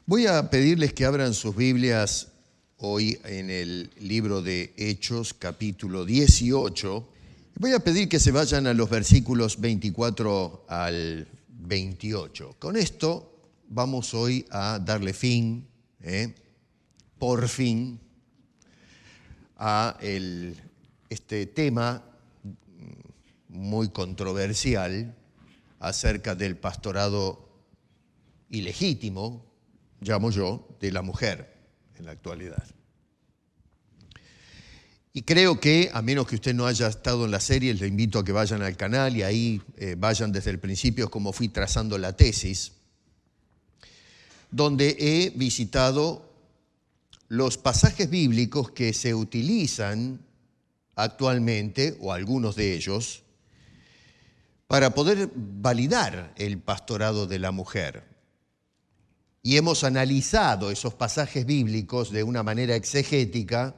Voy a pedirles que abran sus Biblias hoy en el libro de Hechos, capítulo 18. Voy a pedir que se vayan a los versículos 24 al 28. Con esto vamos hoy a darle fin, por fin, a este tema muy controversial acerca del pastorado ilegítimo, llamo yo, de la mujer en la actualidad. Y creo que, a menos que usted no haya estado en la serie, le invito a que vayan al canal y ahí vayan desde el principio como fui trazando la tesis, donde he visitado los pasajes bíblicos que se utilizan actualmente, o algunos de ellos, para poder validar el pastorado de la mujer. Y hemos analizado esos pasajes bíblicos de una manera exegética,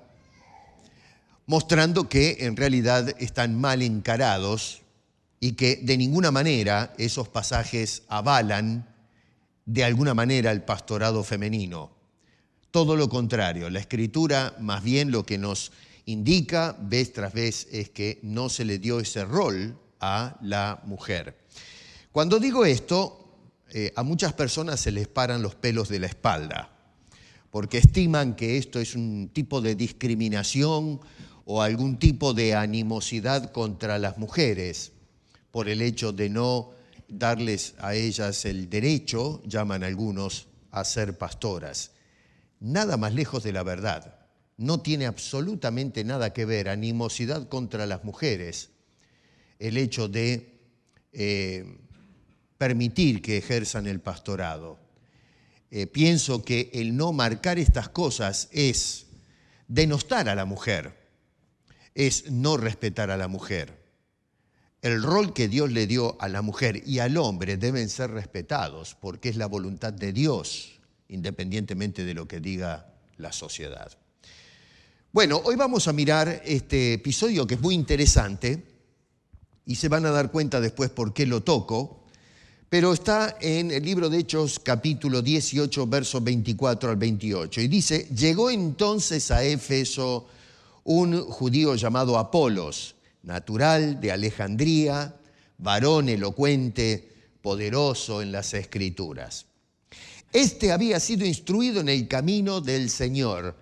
mostrando que en realidad están mal encarados y que de ninguna manera esos pasajes avalan de alguna manera el pastorado femenino. Todo lo contrario, la Escritura más bien lo que nos indica vez tras vez es que no se le dio ese rol a la mujer. Cuando digo esto, a muchas personas se les paran los pelos de la espalda, porque estiman que esto es un tipo de discriminación o algún tipo de animosidad contra las mujeres, por el hecho de no darles a ellas el derecho, llaman algunos, a ser pastoras. Nada más lejos de la verdad. No tiene absolutamente nada que ver animosidad contra las mujeres el hecho de permitir que ejerzan el pastorado. Pienso que el no marcar estas cosas es denostar a la mujer, es no respetar a la mujer. El rol que Dios le dio a la mujer y al hombre deben ser respetados porque es la voluntad de Dios, independientemente de lo que diga la sociedad. Bueno, hoy vamos a mirar este episodio que es muy interesante y se van a dar cuenta después por qué lo toco. Pero está en el libro de Hechos, capítulo 18, versos 24 al 28. Y dice, llegó entonces a Éfeso un judío llamado Apolos, natural de Alejandría, varón elocuente, poderoso en las Escrituras. Este había sido instruido en el camino del Señor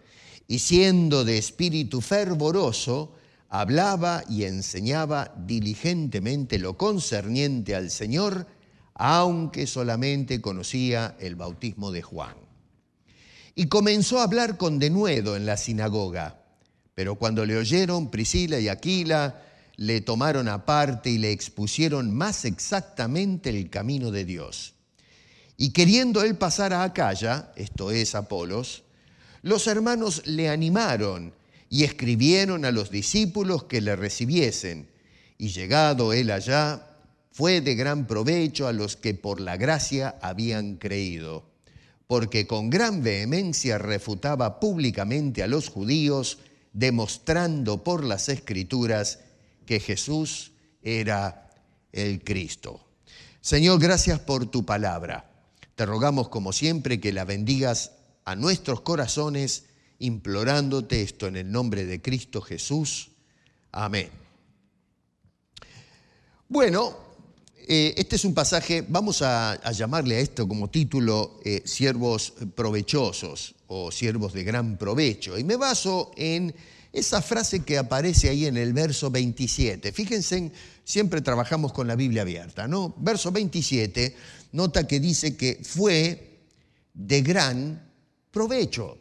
y siendo de espíritu fervoroso, hablaba y enseñaba diligentemente lo concerniente al Señor, aunque solamente conocía el bautismo de Juan. Y comenzó a hablar con denuedo en la sinagoga, pero cuando le oyeron Priscila y Aquila, le tomaron aparte y le expusieron más exactamente el camino de Dios. Y queriendo él pasar a Acaya, esto es Apolos, los hermanos le animaron y escribieron a los discípulos que le recibiesen, y llegado él allá, fue de gran provecho a los que por la gracia habían creído, porque con gran vehemencia refutaba públicamente a los judíos, demostrando por las Escrituras que Jesús era el Cristo. Señor, gracias por tu palabra. Te rogamos como siempre que la bendigas a nuestros corazones, implorándote esto en el nombre de Cristo Jesús. Amén. Bueno, este es un pasaje, vamos a llamarle a esto como título siervos provechosos o siervos de gran provecho. Y me baso en esa frase que aparece ahí en el verso 27. Fíjense, siempre trabajamos con la Biblia abierta, ¿no? Verso 27, nota que dice que fue de gran provecho.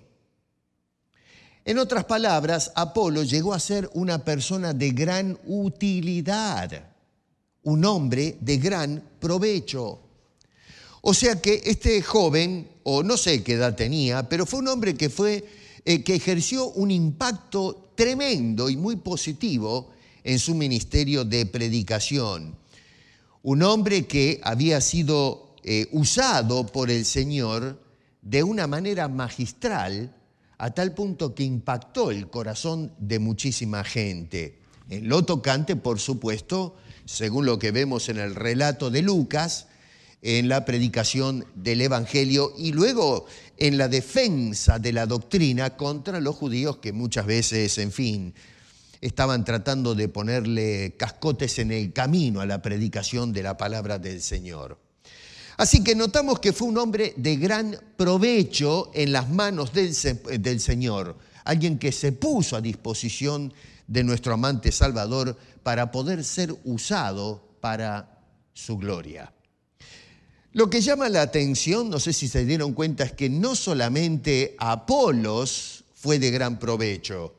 En otras palabras, Apolo llegó a ser una persona de gran utilidad, un hombre de gran provecho. O sea que este joven, o no sé qué edad tenía, pero fue un hombre que ejerció un impacto tremendo y muy positivo en su ministerio de predicación. Un hombre que había sido usado por el Señor de una manera magistral, a tal punto que impactó el corazón de muchísima gente. En lo tocante, por supuesto, según lo que vemos en el relato de Lucas, en la predicación del Evangelio y luego en la defensa de la doctrina contra los judíos que muchas veces, en fin, estaban tratando de ponerle cascotes en el camino a la predicación de la palabra del Señor. Así que notamos que fue un hombre de gran provecho en las manos del Señor, alguien que se puso a disposición de nuestro amante Salvador para poder ser usado para su gloria. Lo que llama la atención, no sé si se dieron cuenta, es que no solamente Apolos fue de gran provecho,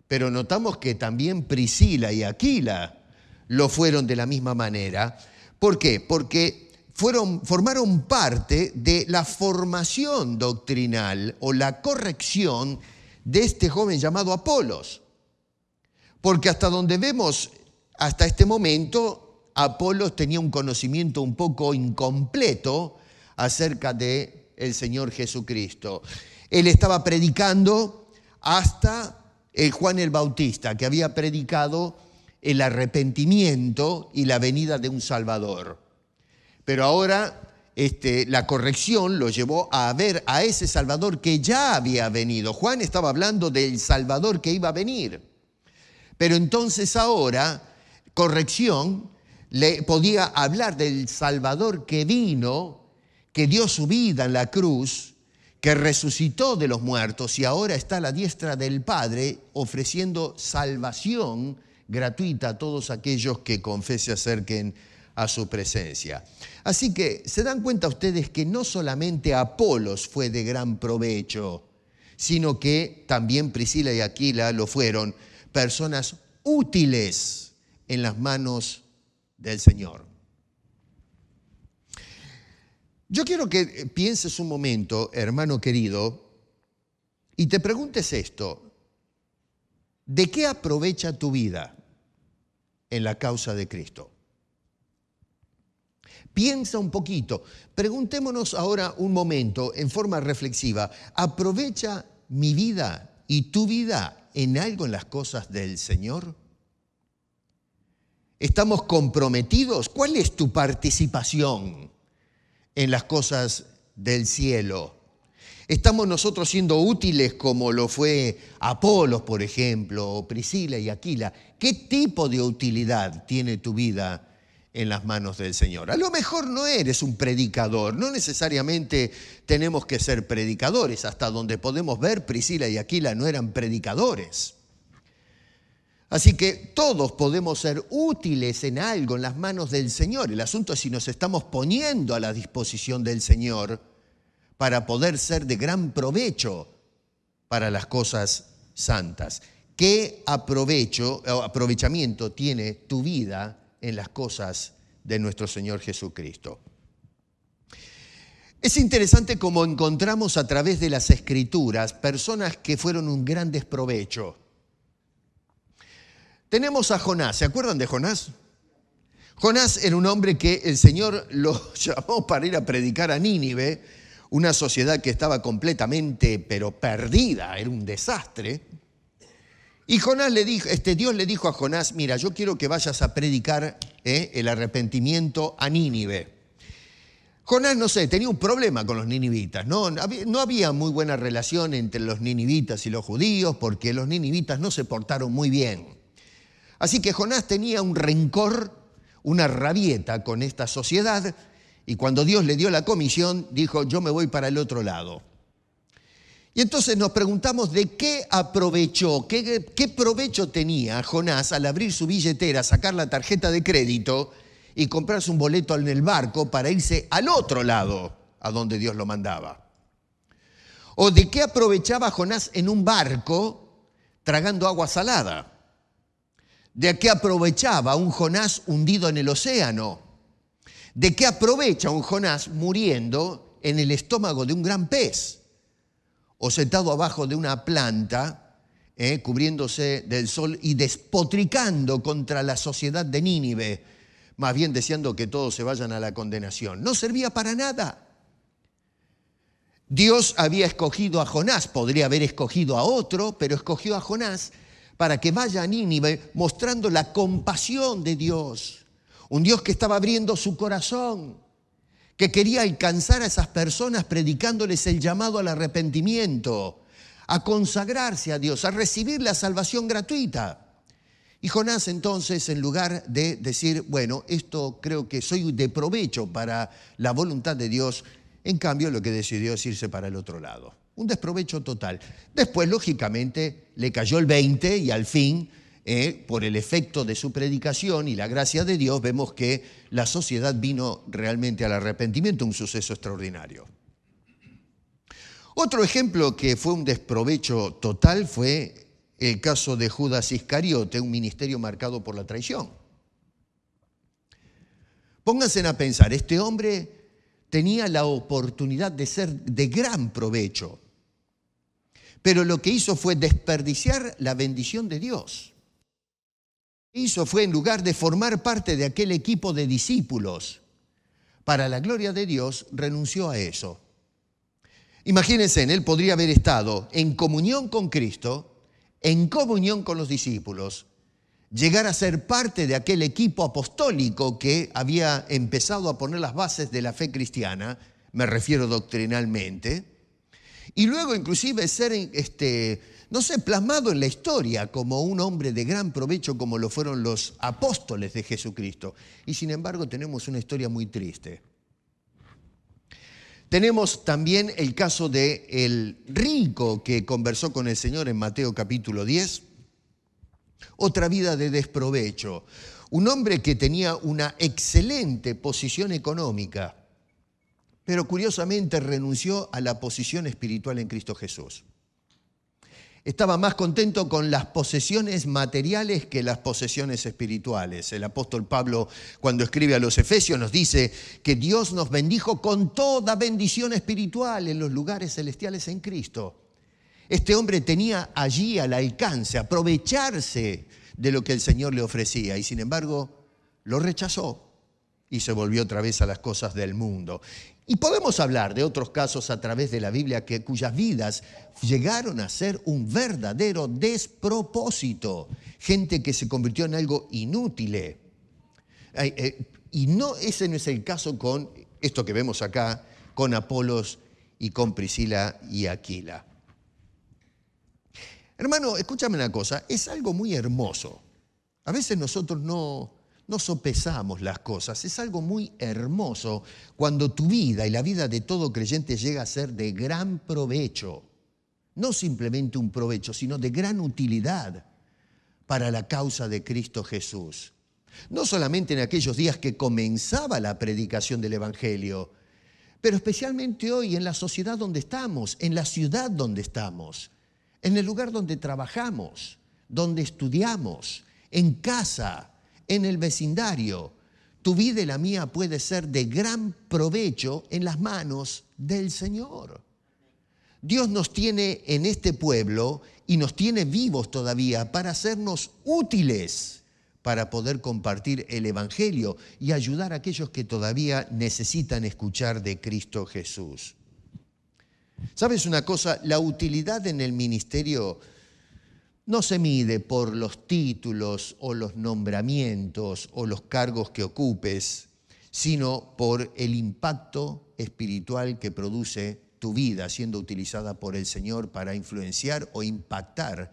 pero notamos que también Priscila y Aquila lo fueron de la misma manera. ¿Por qué? Porque formaron parte de la formación doctrinal o la corrección de este joven llamado Apolos. Porque hasta donde vemos hasta este momento, Apolos tenía un conocimiento un poco incompleto acerca del Señor Jesucristo. Él estaba predicando hasta Juan el Bautista, que había predicado el arrepentimiento y la venida de un Salvador. Pero ahora la corrección lo llevó a ver a ese Salvador que ya había venido. Juan estaba hablando del Salvador que iba a venir. Pero entonces ahora, corrección, le podía hablar del Salvador que vino, que dio su vida en la cruz, que resucitó de los muertos y ahora está a la diestra del Padre ofreciendo salvación gratuita a todos aquellos que con fe se acerquen a su presencia. Así que se dan cuenta ustedes que no solamente Apolos fue de gran provecho, sino que también Priscila y Aquila lo fueron, personas útiles en las manos del Señor. Yo quiero que pienses un momento, hermano querido, y te preguntes esto: ¿de qué aprovecha tu vida en la causa de Cristo? Piensa un poquito, preguntémonos ahora un momento en forma reflexiva, ¿aprovecha mi vida y tu vida en algo en las cosas del Señor? ¿Estamos comprometidos? ¿Cuál es tu participación en las cosas del cielo? ¿Estamos nosotros siendo útiles como lo fue Apolos, por ejemplo, o Priscila y Aquila? ¿Qué tipo de utilidad tiene tu vida en las manos del Señor? A lo mejor no eres un predicador, no necesariamente tenemos que ser predicadores. Hasta donde podemos ver, Priscila y Aquila no eran predicadores. Así que todos podemos ser útiles en algo en las manos del Señor. El asunto es si nos estamos poniendo a la disposición del Señor para poder ser de gran provecho para las cosas santas. ¿Qué aprovechamiento tiene tu vida en las cosas de nuestro Señor Jesucristo? Es interesante cómo encontramos a través de las Escrituras personas que fueron un gran desprovecho. Tenemos a Jonás. ¿Se acuerdan de Jonás? Jonás era un hombre que el Señor lo llamó para ir a predicar a Nínive, una sociedad que estaba completamente, pero perdida, era un desastre. Y Dios le dijo a Jonás: mira, yo quiero que vayas a predicar el arrepentimiento a Nínive. Jonás, no sé, tenía un problema con los ninivitas. No había muy buena relación entre los ninivitas y los judíos, porque los ninivitas no se portaron muy bien. Así que Jonás tenía un rencor, una rabieta con esta sociedad, y cuando Dios le dio la comisión, dijo: yo me voy para el otro lado. Y entonces nos preguntamos de qué aprovechó, qué provecho tenía Jonás al abrir su billetera, sacar la tarjeta de crédito y comprarse un boleto en el barco para irse al otro lado, a donde Dios lo mandaba. ¿O de qué aprovechaba Jonás en un barco tragando agua salada? ¿De qué aprovechaba un Jonás hundido en el océano? ¿De qué aprovecha un Jonás muriendo en el estómago de un gran pez? ¿O sentado abajo de una planta, cubriéndose del sol y despotricando contra la sociedad de Nínive, más bien deseando que todos se vayan a la condenación? No servía para nada. Dios había escogido a Jonás, podría haber escogido a otro, pero escogió a Jonás para que vaya a Nínive mostrando la compasión de Dios. Un Dios que estaba abriendo su corazón, que quería alcanzar a esas personas predicándoles el llamado al arrepentimiento, a consagrarse a Dios, a recibir la salvación gratuita. Y Jonás entonces, en lugar de decir, bueno, esto creo que soy de provecho para la voluntad de Dios, en cambio lo que decidió es irse para el otro lado. Un desprovecho total. Después, lógicamente, le cayó el 20 y al fin, por el efecto de su predicación y la gracia de Dios, vemos que la sociedad vino realmente al arrepentimiento, un suceso extraordinario. Otro ejemplo que fue un desprovecho total fue el caso de Judas Iscariote, un ministerio marcado por la traición. Pónganse a pensar, este hombre tenía la oportunidad de ser de gran provecho, pero lo que hizo fue desperdiciar la bendición de Dios. Lo que hizo fue, en lugar de formar parte de aquel equipo de discípulos, para la gloria de Dios, renunció a eso. Imagínense, él podría haber estado en comunión con Cristo, en comunión con los discípulos, llegar a ser parte de aquel equipo apostólico que había empezado a poner las bases de la fe cristiana, me refiero doctrinalmente, y luego inclusive ser, plasmado en la historia como un hombre de gran provecho como lo fueron los apóstoles de Jesucristo. Y sin embargo tenemos una historia muy triste. Tenemos también el caso del rico que conversó con el Señor en Mateo capítulo 10, otra vida de desprovecho. Un hombre que tenía una excelente posición económica, pero curiosamente renunció a la posición espiritual en Cristo Jesús. Estaba más contento con las posesiones materiales que las posesiones espirituales. El apóstol Pablo, cuando escribe a los Efesios, nos dice que Dios nos bendijo con toda bendición espiritual en los lugares celestiales en Cristo. Este hombre tenía allí al alcance aprovecharse de lo que el Señor le ofrecía y sin embargo lo rechazó y se volvió otra vez a las cosas del mundo. Y podemos hablar de otros casos a través de la Biblia cuyas vidas llegaron a ser un verdadero despropósito. Gente que se convirtió en algo inútil. Y no, ese no es el caso con esto que vemos acá, con Apolos y con Priscila y Aquila. Hermano, escúchame una cosa, es algo muy hermoso. A veces nosotros no sopesamos las cosas. Es algo muy hermoso cuando tu vida y la vida de todo creyente llega a ser de gran provecho. No simplemente un provecho, sino de gran utilidad para la causa de Cristo Jesús. No solamente en aquellos días que comenzaba la predicación del Evangelio, pero especialmente hoy en la sociedad donde estamos, en la ciudad donde estamos, en el lugar donde trabajamos, donde estudiamos, en casa, en el vecindario. Tu vida y la mía puede ser de gran provecho en las manos del Señor. Dios nos tiene en este pueblo y nos tiene vivos todavía para hacernos útiles, para poder compartir el Evangelio y ayudar a aquellos que todavía necesitan escuchar de Cristo Jesús. ¿Sabes una cosa? La utilidad en el ministerio no se mide por los títulos o los nombramientos o los cargos que ocupes, sino por el impacto espiritual que produce tu vida siendo utilizada por el Señor para influenciar o impactar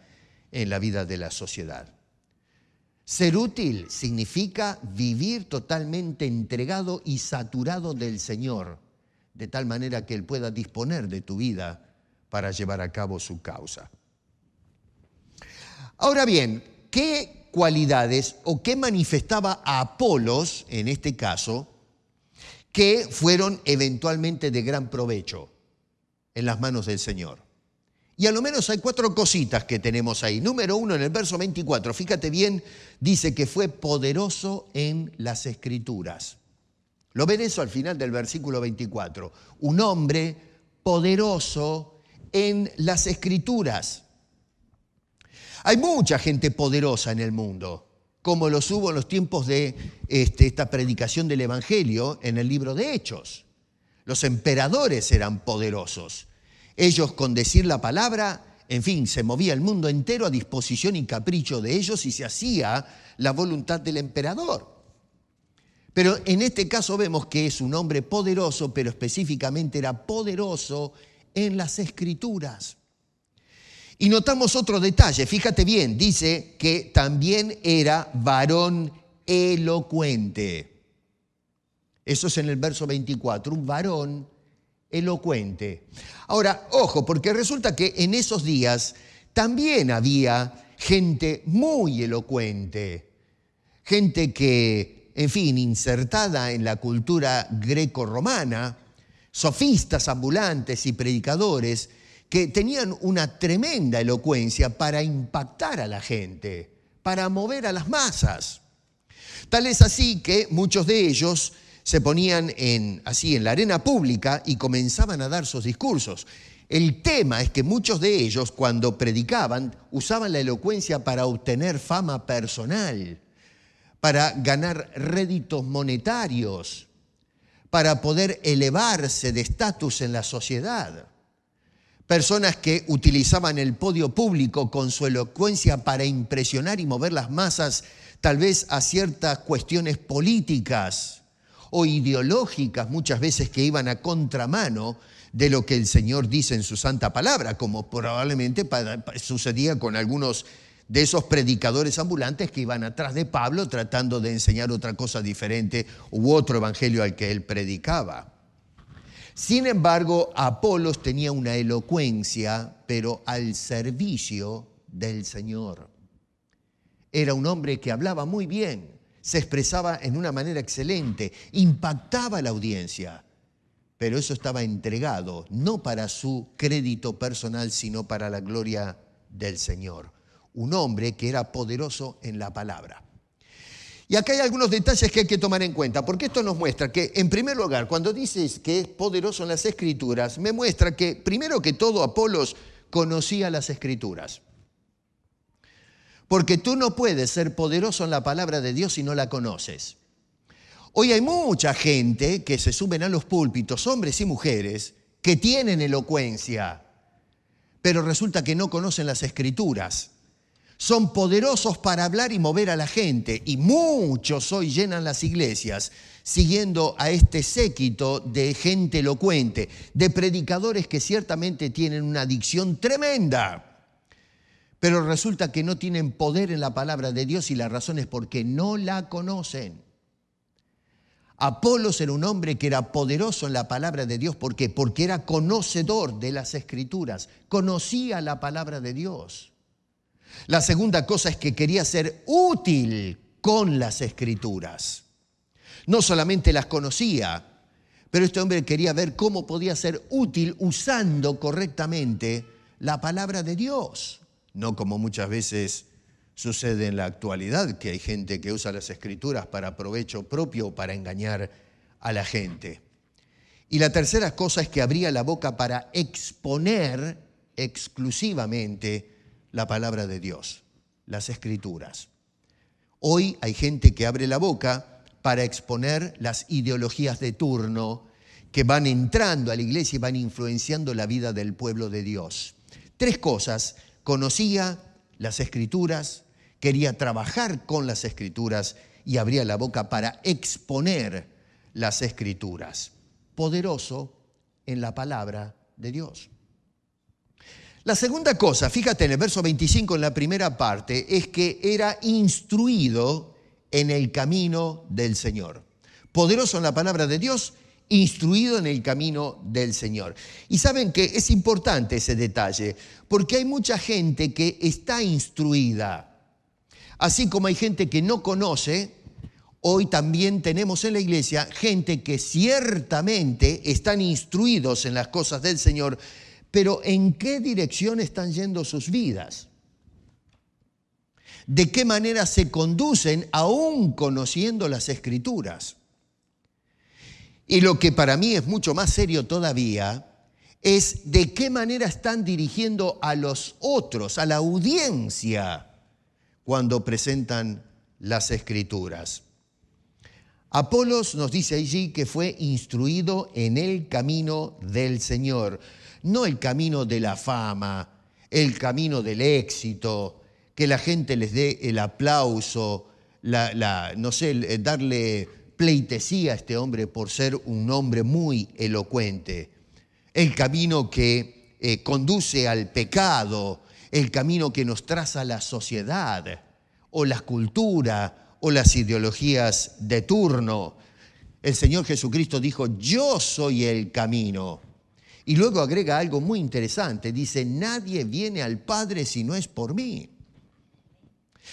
en la vida de la sociedad. Ser útil significa vivir totalmente entregado y saturado del Señor, de tal manera que Él pueda disponer de tu vida para llevar a cabo su causa. Ahora bien, ¿qué cualidades o qué manifestaba a Apolos, en este caso, que fueron eventualmente de gran provecho? en las manos del Señor. Y a lo menos hay 4 cositas que tenemos ahí. Número 1, en el verso 24, fíjate bien, dice que fue poderoso en las Escrituras. Lo ven eso al final del versículo 24. Un hombre poderoso en las Escrituras. Hay mucha gente poderosa en el mundo, como los hubo en los tiempos de esta predicación del Evangelio en el libro de Hechos. Los emperadores eran poderosos. Ellos, con decir la palabra, en fin, se movía el mundo entero a disposición y capricho de ellos y se hacía la voluntad del emperador. Pero en este caso vemos que es un hombre poderoso, pero específicamente era poderoso en las Escrituras. Y notamos otro detalle, fíjate bien, dice que también era varón elocuente. Eso es en el verso 24, un varón elocuente. Ahora, ojo, porque resulta que en esos días también había gente muy elocuente, gente que, en fin, insertada en la cultura greco-romana, sofistas ambulantes y predicadores que tenían una tremenda elocuencia para impactar a la gente, para mover a las masas. Tal es así que muchos de ellos se ponían así en la arena pública y comenzaban a dar sus discursos. El tema es que muchos de ellos, cuando predicaban, usaban la elocuencia para obtener fama personal, para ganar réditos monetarios, para poder elevarse de estatus en la sociedad. Personas que utilizaban el podio público con su elocuencia para impresionar y mover las masas, tal vez a ciertas cuestiones políticas o ideológicas, muchas veces que iban a contramano de lo que el Señor dice en su santa palabra, como probablemente sucedía con algunos de esos predicadores ambulantes que iban atrás de Pablo tratando de enseñar otra cosa diferente u otro evangelio al que él predicaba. Sin embargo, Apolos tenía una elocuencia, pero al servicio del Señor. Era un hombre que hablaba muy bien, se expresaba en una manera excelente, impactaba a la audiencia, pero eso estaba entregado no para su crédito personal, sino para la gloria del Señor. Un hombre que era poderoso en la palabra. Y acá hay algunos detalles que hay que tomar en cuenta, porque esto nos muestra que, en primer lugar, cuando dices que es poderoso en las Escrituras, me muestra que, primero que todo, Apolos conocía las Escrituras. Porque tú no puedes ser poderoso en la palabra de Dios si no la conoces. Hoy hay mucha gente que se suben a los púlpitos, hombres y mujeres, que tienen elocuencia, pero resulta que no conocen las Escrituras. Son poderosos para hablar y mover a la gente, y muchos hoy llenan las iglesias siguiendo a este séquito de gente elocuente, de predicadores que ciertamente tienen una dicción tremenda. Pero resulta que no tienen poder en la palabra de Dios y la razón es porque no la conocen. Apolos era un hombre que era poderoso en la palabra de Dios. ¿Por qué? Porque era conocedor de las Escrituras, conocía la palabra de Dios. La segunda cosa es que quería ser útil con las Escrituras. No solamente las conocía, pero este hombre quería ver cómo podía ser útil usando correctamente la palabra de Dios. No como muchas veces sucede en la actualidad, que hay gente que usa las Escrituras para provecho propio o para engañar a la gente. Y la tercera cosa es que abría la boca para exponer exclusivamente la palabra de Dios, las Escrituras. Hoy hay gente que abre la boca para exponer las ideologías de turno que van entrando a la iglesia y van influenciando la vida del pueblo de Dios. 3 cosas: conocía las Escrituras, quería trabajar con las Escrituras y abría la boca para exponer las Escrituras. Poderoso en la palabra de Dios. La segunda cosa, fíjate en el verso 25 en la primera parte, es que era instruido en el camino del Señor. Poderoso en la palabra de Dios, instruido en el camino del Señor. Y saben que es importante ese detalle, porque hay mucha gente que está instruida. Así como hay gente que no conoce, hoy también tenemos en la iglesia gente que ciertamente están instruidos en las cosas del Señor, Pero ¿en qué dirección están yendo sus vidas? ¿De qué manera se conducen aún conociendo las Escrituras? Y lo que para mí es mucho más serio todavía es de qué manera están dirigiendo a los otros, a la audiencia, cuando presentan las Escrituras. Apolos nos dice allí que fue instruido en el camino del Señor, no el camino de la fama, el camino del éxito, que la gente les dé el aplauso, no sé, darle pleitesía a este hombre por ser un hombre muy elocuente, el camino que conduce al pecado, el camino que nos traza la sociedad o la cultura o las ideologías de turno. El Señor Jesucristo dijo, yo soy el camino. Y luego agrega algo muy interesante, dice, nadie viene al Padre si no es por mí.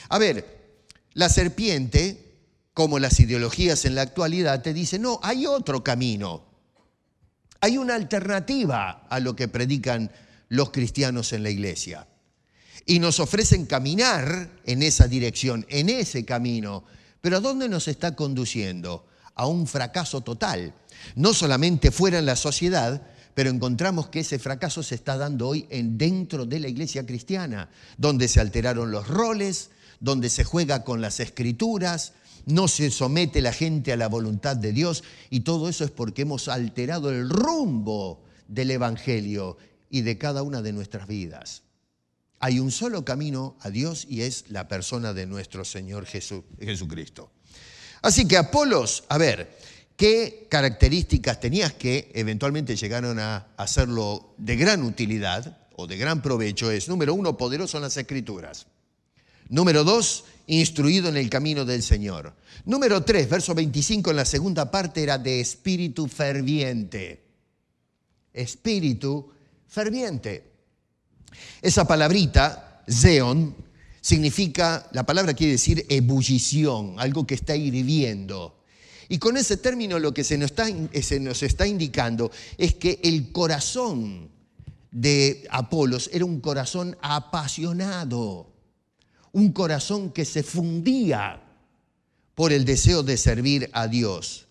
A ver, la serpiente, como las ideologías en la actualidad, te dice, no, hay otro camino. Hay una alternativa a lo que predican los cristianos en la iglesia. Y nos ofrecen caminar en esa dirección, en ese camino. Pero ¿a dónde nos está conduciendo? A un fracaso total. No solamente fuera en la sociedad, pero encontramos que ese fracaso se está dando hoy dentro de la iglesia cristiana, donde se alteraron los roles, donde se juega con las Escrituras, no se somete la gente a la voluntad de Dios, y todo eso es porque hemos alterado el rumbo del Evangelio y de cada una de nuestras vidas. Hay un solo camino a Dios y es la persona de nuestro Señor Jesucristo. Así que Apolos, a ver, ¿qué características tenías que eventualmente llegaron a hacerlo de gran utilidad o de gran provecho? Es, número 1, poderoso en las Escrituras. Número 2, instruido en el camino del Señor. Número 3, verso 25, en la segunda parte era de espíritu ferviente. Espíritu ferviente. Esa palabrita, zeon, significa, la palabra quiere decir ebullición, algo que está hirviendo. Y con ese término lo que se nos está indicando es que el corazón de Apolos era un corazón apasionado, un corazón que se fundía por el deseo de servir a Dios.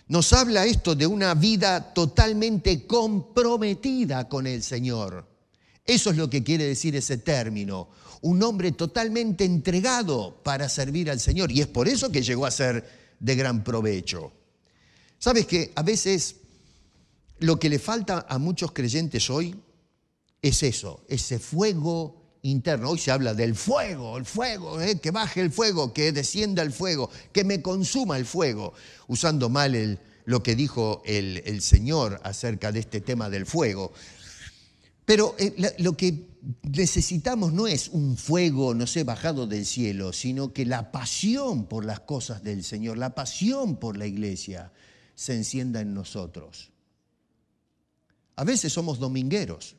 Nos habla esto de una vida totalmente comprometida con el Señor. Eso es lo que quiere decir ese término, un hombre totalmente entregado para servir al Señor. Y es por eso que llegó a ser de gran provecho. ¿Sabes que a veces lo que le falta a muchos creyentes hoy es eso, ese fuego interno? Hoy se habla del fuego, que baje el fuego, que descienda el fuego, que me consuma el fuego, usando mal lo que dijo el Señor acerca de este tema del fuego. Pero lo que necesitamos no es un fuego, no sé, bajado del cielo, sino que la pasión por las cosas del Señor, la pasión por la iglesia se encienda en nosotros. A veces somos domingueros.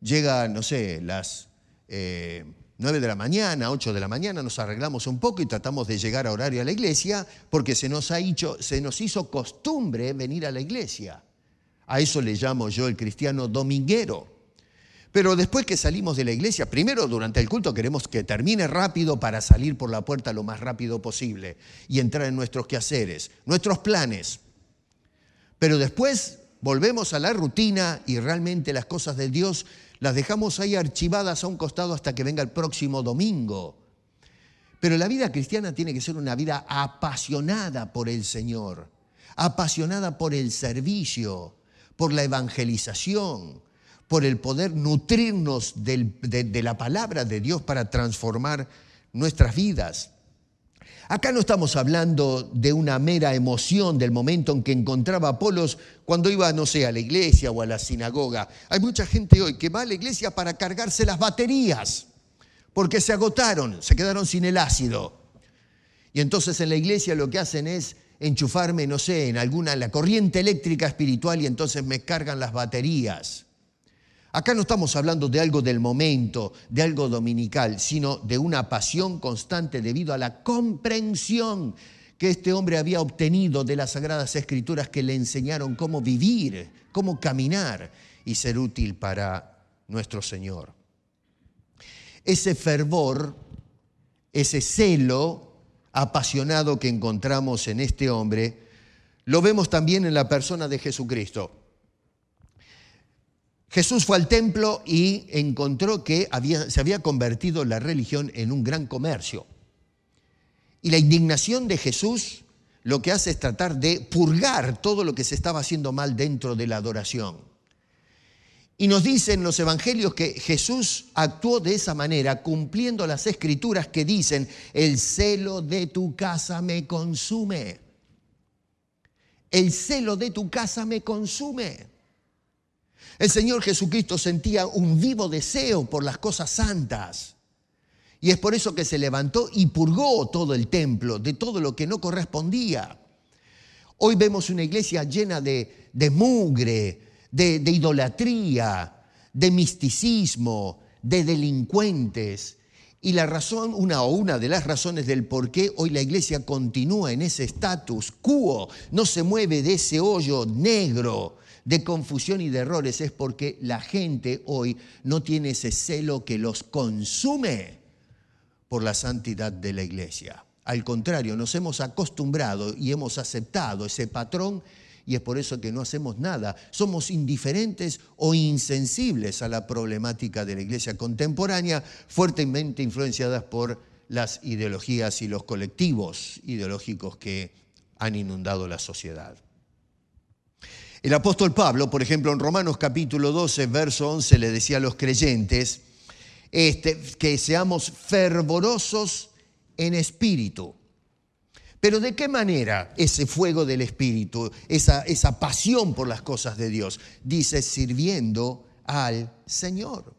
Llega, no sé, las 9 de la mañana, 8 de la mañana, nos arreglamos un poco y tratamos de llegar a horario a la iglesia porque se nos hizo costumbre venir a la iglesia. A eso le llamo yo el cristiano dominguero. Pero después que salimos de la iglesia, primero durante el culto queremos que termine rápido para salir por la puerta lo más rápido posible y entrar en nuestros quehaceres, nuestros planes. Pero después volvemos a la rutina y realmente las cosas de Dios las dejamos ahí archivadas a un costado hasta que venga el próximo domingo. Pero la vida cristiana tiene que ser una vida apasionada por el Señor, apasionada por el servicio, por la evangelización, por el poder nutrirnos de la palabra de Dios para transformar nuestras vidas. Acá no estamos hablando de una mera emoción del momento en que encontraba a Apolos cuando iba, no sé, a la iglesia o a la sinagoga. Hay mucha gente hoy que va a la iglesia para cargarse las baterías, porque se agotaron, se quedaron sin el ácido. Y entonces en la iglesia lo que hacen es enchufarme, no sé, en la corriente eléctrica espiritual y entonces me cargan las baterías. Acá no estamos hablando de algo del momento, de algo dominical, sino de una pasión constante debido a la comprensión que este hombre había obtenido de las Sagradas Escrituras que le enseñaron cómo vivir, cómo caminar. y ser útil para nuestro Señor. Ese fervor, ese celo apasionado que encontramos en este hombre, lo vemos también en la persona de Jesucristo. Jesús fue al templo y encontró que se había convertido la religión en un gran comercio. Y la indignación de Jesús lo que hace es tratar de purgar todo lo que se estaba haciendo mal dentro de la adoración. Y nos dicen los evangelios que Jesús actuó de esa manera, cumpliendo las escrituras que dicen: el celo de tu casa me consume. El celo de tu casa me consume. El Señor Jesucristo sentía un vivo deseo por las cosas santas. Y es por eso que se levantó y purgó todo el templo de todo lo que no correspondía. Hoy vemos una iglesia llena de mugre, de idolatría, de misticismo, de delincuentes. Y la razón, una de las razones del por qué hoy la iglesia continúa en ese status quo, no se mueve de ese hoyo negro de confusión y de errores, es porque la gente hoy no tiene ese celo que los consume por la santidad de la iglesia. Al contrario, nos hemos acostumbrado y hemos aceptado ese patrón, y es por eso que no hacemos nada. Somos indiferentes o insensibles a la problemática de la iglesia contemporánea, fuertemente influenciadas por las ideologías y los colectivos ideológicos que han inundado la sociedad. El apóstol Pablo, por ejemplo, en Romanos capítulo 12, verso 11, le decía a los creyentes que seamos fervorosos en espíritu. Pero ¿de qué manera ese fuego del espíritu, esa pasión por las cosas de Dios? Dice: sirviendo al Señor.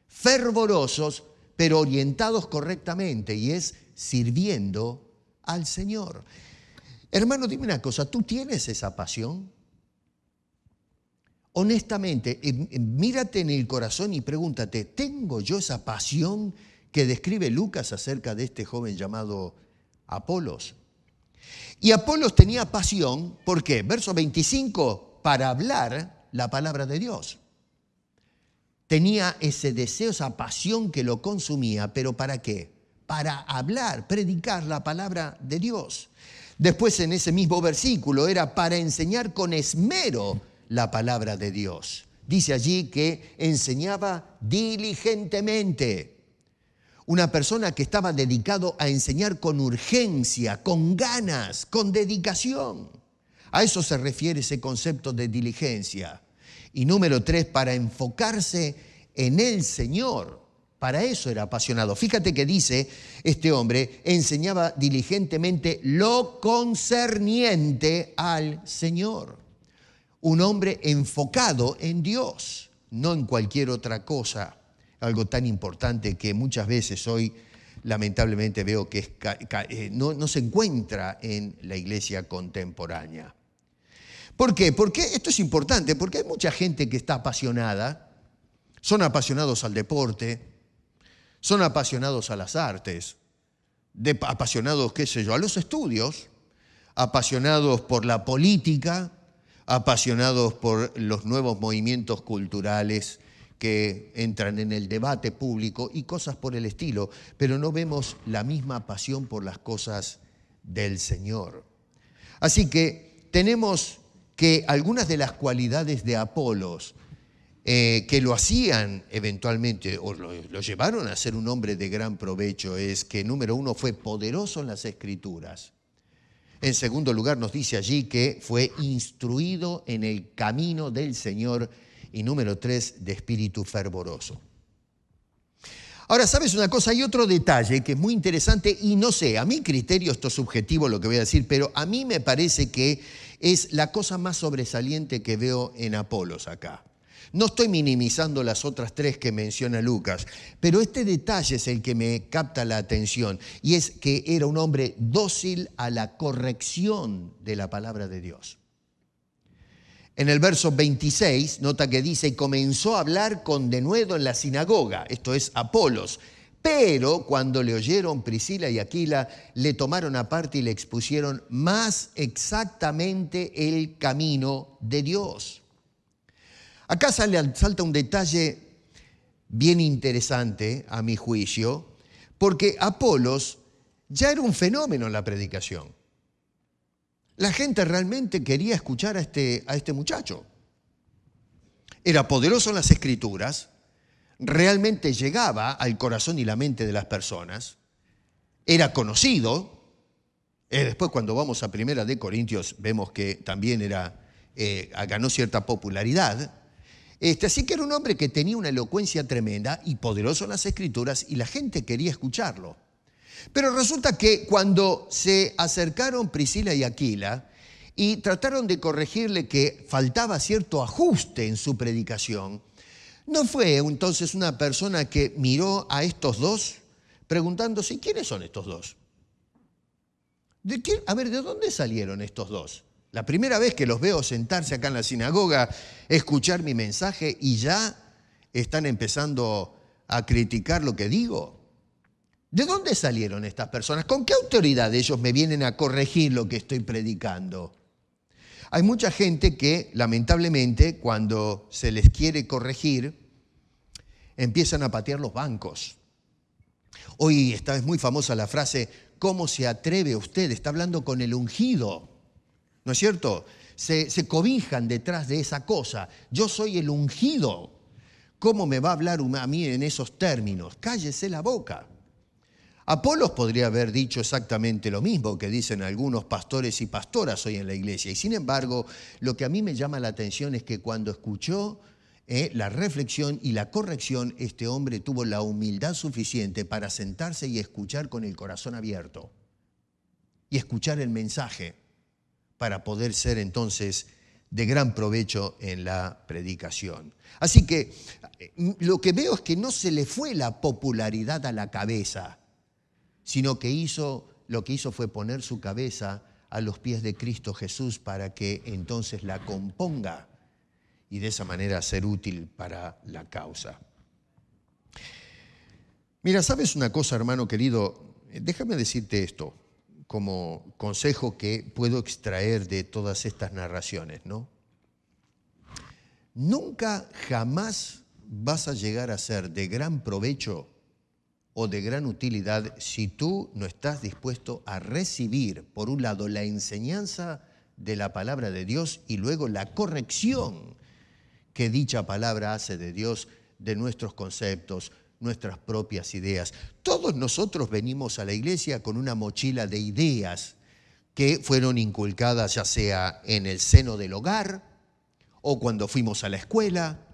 Fervorosos, pero orientados correctamente, y es sirviendo al Señor. Hermano, dime una cosa, ¿tú tienes esa pasión? Honestamente, mírate en el corazón y pregúntate: ¿tengo yo esa pasión que describe Lucas acerca de este joven llamado Apolos? Y Apolos tenía pasión, ¿por qué? Verso 25, para hablar la palabra de Dios. Tenía ese deseo, esa pasión que lo consumía, ¿pero para qué? Para hablar, predicar la palabra de Dios. Después, en ese mismo versículo, era para enseñar con esmero la palabra de Dios. Dice allí que enseñaba diligentemente. Una persona que estaba dedicado a enseñar con urgencia, con ganas, con dedicación. A eso se refiere ese concepto de diligencia. Y número 3, para enfocarse en el Señor. Para eso era apasionado. Fíjate que dice este hombre: enseñaba diligentemente lo concerniente al Señor. Un hombre enfocado en Dios, no en cualquier otra cosa. Algo tan importante que muchas veces hoy lamentablemente veo que no se encuentra en la iglesia contemporánea. ¿Por qué? Porque esto es importante, porque hay mucha gente que está apasionada, son apasionados al deporte, son apasionados a las artes, apasionados, qué sé yo, a los estudios, apasionados por la política, apasionados por los nuevos movimientos culturales que entran en el debate público y cosas por el estilo, pero no vemos la misma pasión por las cosas del Señor. Así que tenemos que algunas de las cualidades de Apolos que lo hacían eventualmente o lo llevaron a ser un hombre de gran provecho es que, número 1, fue poderoso en las Escrituras. En segundo lugar, nos dice allí que fue instruido en el camino del Señor. Y número 3, de espíritu fervoroso. Ahora, ¿sabes una cosa? Hay otro detalle que es muy interesante y no sé, a mi criterio esto es subjetivo lo que voy a decir, pero a mí me parece que es la cosa más sobresaliente que veo en Apolos acá. No estoy minimizando las otras 3 que menciona Lucas, pero este detalle es el que me capta la atención, y es que era un hombre dócil a la corrección de la palabra de Dios. En el verso 26, nota que dice: y comenzó a hablar con denuedo en la sinagoga, esto es Apolos. Pero cuando le oyeron Priscila y Aquila, le tomaron aparte y le expusieron más exactamente el camino de Dios. Acá salta un detalle bien interesante, a mi juicio, porque Apolos ya era un fenómeno en la predicación. La gente realmente quería escuchar a este muchacho. Era poderoso en las Escrituras, realmente llegaba al corazón y la mente de las personas, era conocido. Después cuando vamos a Primera de Corintios vemos que también ganó cierta popularidad. Así que era un hombre que tenía una elocuencia tremenda y poderoso en las Escrituras y la gente quería escucharlo. Pero resulta que cuando se acercaron Priscila y Aquila y trataron de corregirle que faltaba cierto ajuste en su predicación, no fue entonces una persona que miró a estos dos preguntándose, ¿quiénes son estos dos? ¿De dónde salieron estos dos? La primera vez que los veo sentarse acá en la sinagoga, escuchar mi mensaje y ya están empezando a criticar lo que digo. ¿De dónde salieron estas personas? ¿Con qué autoridad ellos me vienen a corregir lo que estoy predicando? Hay mucha gente que, lamentablemente, cuando se les quiere corregir, empiezan a patear los bancos. Hoy es muy famosa la frase, ¿cómo se atreve usted? Está hablando con el ungido, ¿no es cierto? Se cobijan detrás de esa cosa. Yo soy el ungido. ¿Cómo me va a hablar a mí en esos términos? Cállese la boca. Apolos podría haber dicho exactamente lo mismo que dicen algunos pastores y pastoras hoy en la iglesia. Y sin embargo, lo que a mí me llama la atención es que cuando escuchó la reflexión y la corrección, este hombre tuvo la humildad suficiente para sentarse y escuchar con el corazón abierto. Y escuchar el mensaje para poder ser entonces de gran provecho en la predicación. Así que lo que veo es que no se le fue la popularidad a la cabeza, sino que lo que hizo fue poner su cabeza a los pies de Cristo Jesús para que entonces la componga y de esa manera ser útil para la causa. Mira, ¿sabes una cosa, hermano querido? Déjame decirte esto como consejo que puedo extraer de todas estas narraciones, ¿no? Nunca, jamás vas a llegar a ser de gran provecho o de gran utilidad si tú no estás dispuesto a recibir, por un lado, la enseñanza de la palabra de Dios y luego la corrección que dicha palabra hace de Dios, de nuestros conceptos, nuestras propias ideas. Todos nosotros venimos a la iglesia con una mochila de ideas que fueron inculcadas ya sea en el seno del hogar o cuando fuimos a la escuela,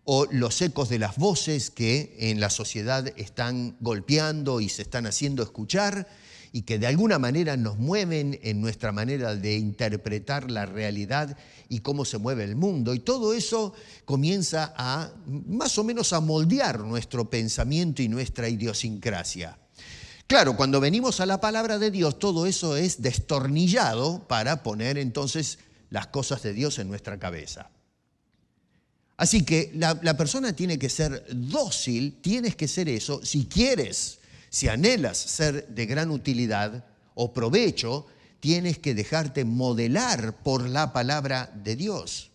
o los ecos de las voces que en la sociedad están golpeando y se están haciendo escuchar y que de alguna manera nos mueven en nuestra manera de interpretar la realidad y cómo se mueve el mundo. Y todo eso comienza a más o menos a moldear nuestro pensamiento y nuestra idiosincrasia. Claro, cuando venimos a la palabra de Dios, todo eso es destornillado para poner entonces las cosas de Dios en nuestra cabeza. Así que la persona tiene que ser dócil, tienes que ser eso. Si quieres, si anhelas ser de gran utilidad o provecho, tienes que dejarte modelar por la palabra de Dios.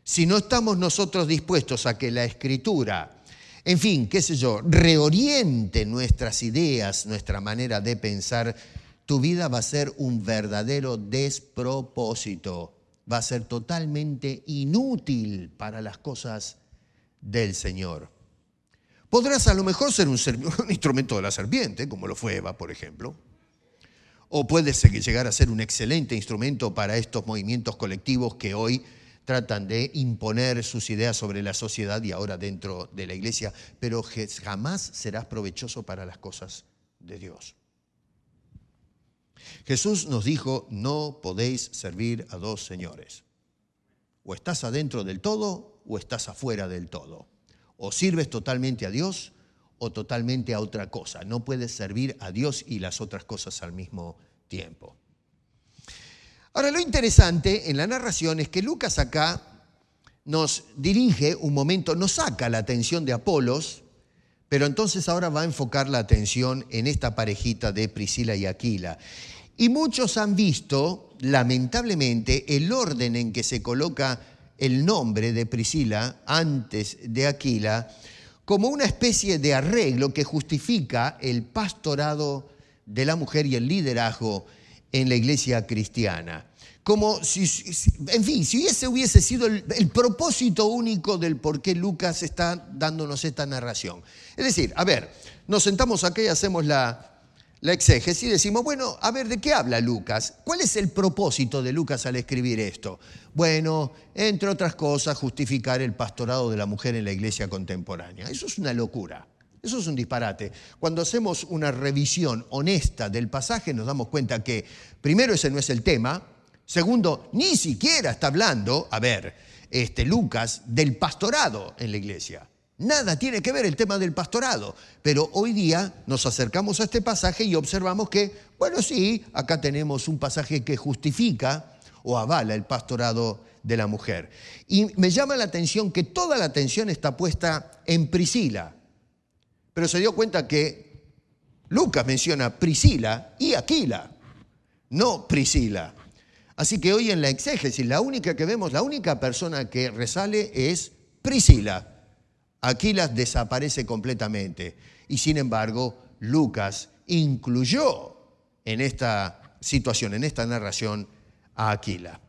Si no estamos nosotros dispuestos a que la Escritura, en fin, qué sé yo, reoriente nuestras ideas, nuestra manera de pensar, tu vida va a ser un verdadero despropósito. Va a ser totalmente inútil para las cosas del Señor. Podrás a lo mejor ser un instrumento de la serpiente, como lo fue Eva, por ejemplo. O puedes llegar a ser un excelente instrumento para estos movimientos colectivos que hoy tratan de imponer sus ideas sobre la sociedad y ahora dentro de la iglesia, pero jamás serás provechoso para las cosas de Dios. Jesús nos dijo, no podéis servir a dos señores. O estás adentro del todo o estás afuera del todo. O sirves totalmente a Dios o totalmente a otra cosa. No puedes servir a Dios y las otras cosas al mismo tiempo. Ahora, lo interesante en la narración es que Lucas acá nos dirige un momento, nos saca la atención de Apolos, pero entonces ahora va a enfocar la atención en esta parejita de Priscila y Aquila. Y muchos han visto, lamentablemente, el orden en que se coloca el nombre de Priscila antes de Aquila como una especie de arreglo que justifica el pastorado de la mujer y el liderazgo en la iglesia cristiana. Como si ese hubiese sido el propósito único del por qué Lucas está dándonos esta narración. Es decir, a ver, nos sentamos acá y hacemos la exégesis y decimos, bueno, a ver, ¿de qué habla Lucas? ¿Cuál es el propósito de Lucas al escribir esto? Bueno, entre otras cosas, justificar el pastorado de la mujer en la iglesia contemporánea. Eso es una locura, eso es un disparate. Cuando hacemos una revisión honesta del pasaje nos damos cuenta que, primero, ese no es el tema. Segundo, ni siquiera está hablando, Lucas, del pastorado en la iglesia. Nada tiene que ver el tema del pastorado, pero hoy día nos acercamos a este pasaje y observamos que, bueno, sí, acá tenemos un pasaje que justifica o avala el pastorado de la mujer. Y me llama la atención que toda la atención está puesta en Priscila, pero se dio cuenta que Lucas menciona Priscila y Aquila, no Priscila. Así que hoy en la exégesis, la única que vemos, la única persona que resale es Priscila. Aquila desaparece completamente. Y sin embargo, Lucas incluyó en esta situación, en esta narración, a Aquila.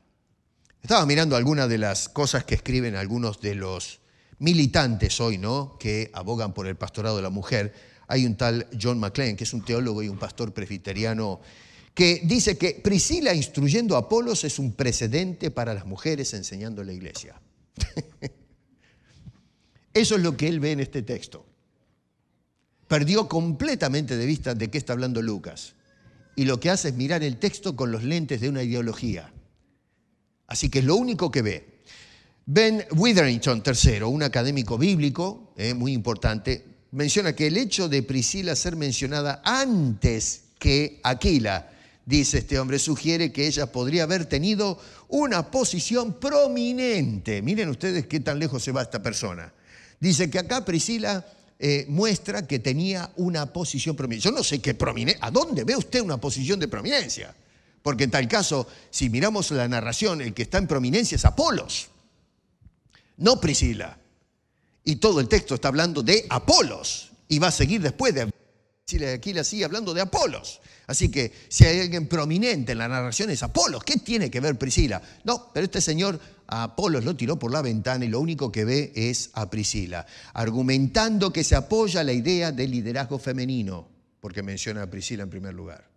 Estaba mirando algunas de las cosas que escriben algunos de los militantes hoy, ¿no?, que abogan por el pastorado de la mujer. Hay un tal John McLean, que es un teólogo y un pastor presbiteriano, que dice que Priscila instruyendo a Apolos es un precedente para las mujeres enseñando en la iglesia. Eso es lo que él ve en este texto. Perdió completamente de vista de qué está hablando Lucas. Y lo que hace es mirar el texto con los lentes de una ideología. Así que es lo único que ve. Ben Witherington III, un académico bíblico muy importante, menciona que el hecho de Priscila ser mencionada antes que Aquila, dice este hombre, sugiere que ella podría haber tenido una posición prominente. Miren ustedes qué tan lejos se va esta persona. Dice que acá Priscila muestra que tenía una posición prominente. Yo no sé qué prominencia. ¿A dónde ve usted una posición de prominencia? Porque en tal caso, si miramos la narración, el que está en prominencia es Apolos, no Priscila. Y todo el texto está hablando de Apolos. Y va a seguir después de Priscila y Aquila, sigue hablando de Apolos. Así que si hay alguien prominente en la narración es Apolos. ¿Qué tiene que ver Priscila? No, pero este señor a Apolos lo tiró por la ventana y lo único que ve es a Priscila, argumentando que se apoya la idea del liderazgo femenino, porque menciona a Priscila en primer lugar.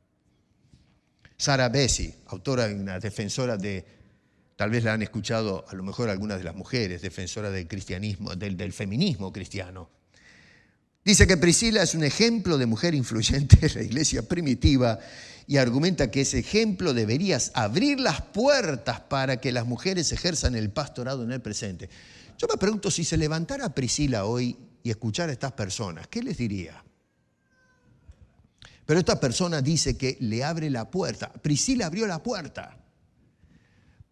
Sarah Bessey, autora y una defensora de, tal vez la han escuchado a lo mejor algunas de las mujeres, defensora del cristianismo, del feminismo cristiano. Dice que Priscila es un ejemplo de mujer influyente en la iglesia primitiva y argumenta que ese ejemplo debería abrir las puertas para que las mujeres ejerzan el pastorado en el presente. Yo me pregunto, si se levantara Priscila hoy y escuchara a estas personas, ¿qué les diría? Pero esta persona dice que le abre la puerta. Priscila abrió la puerta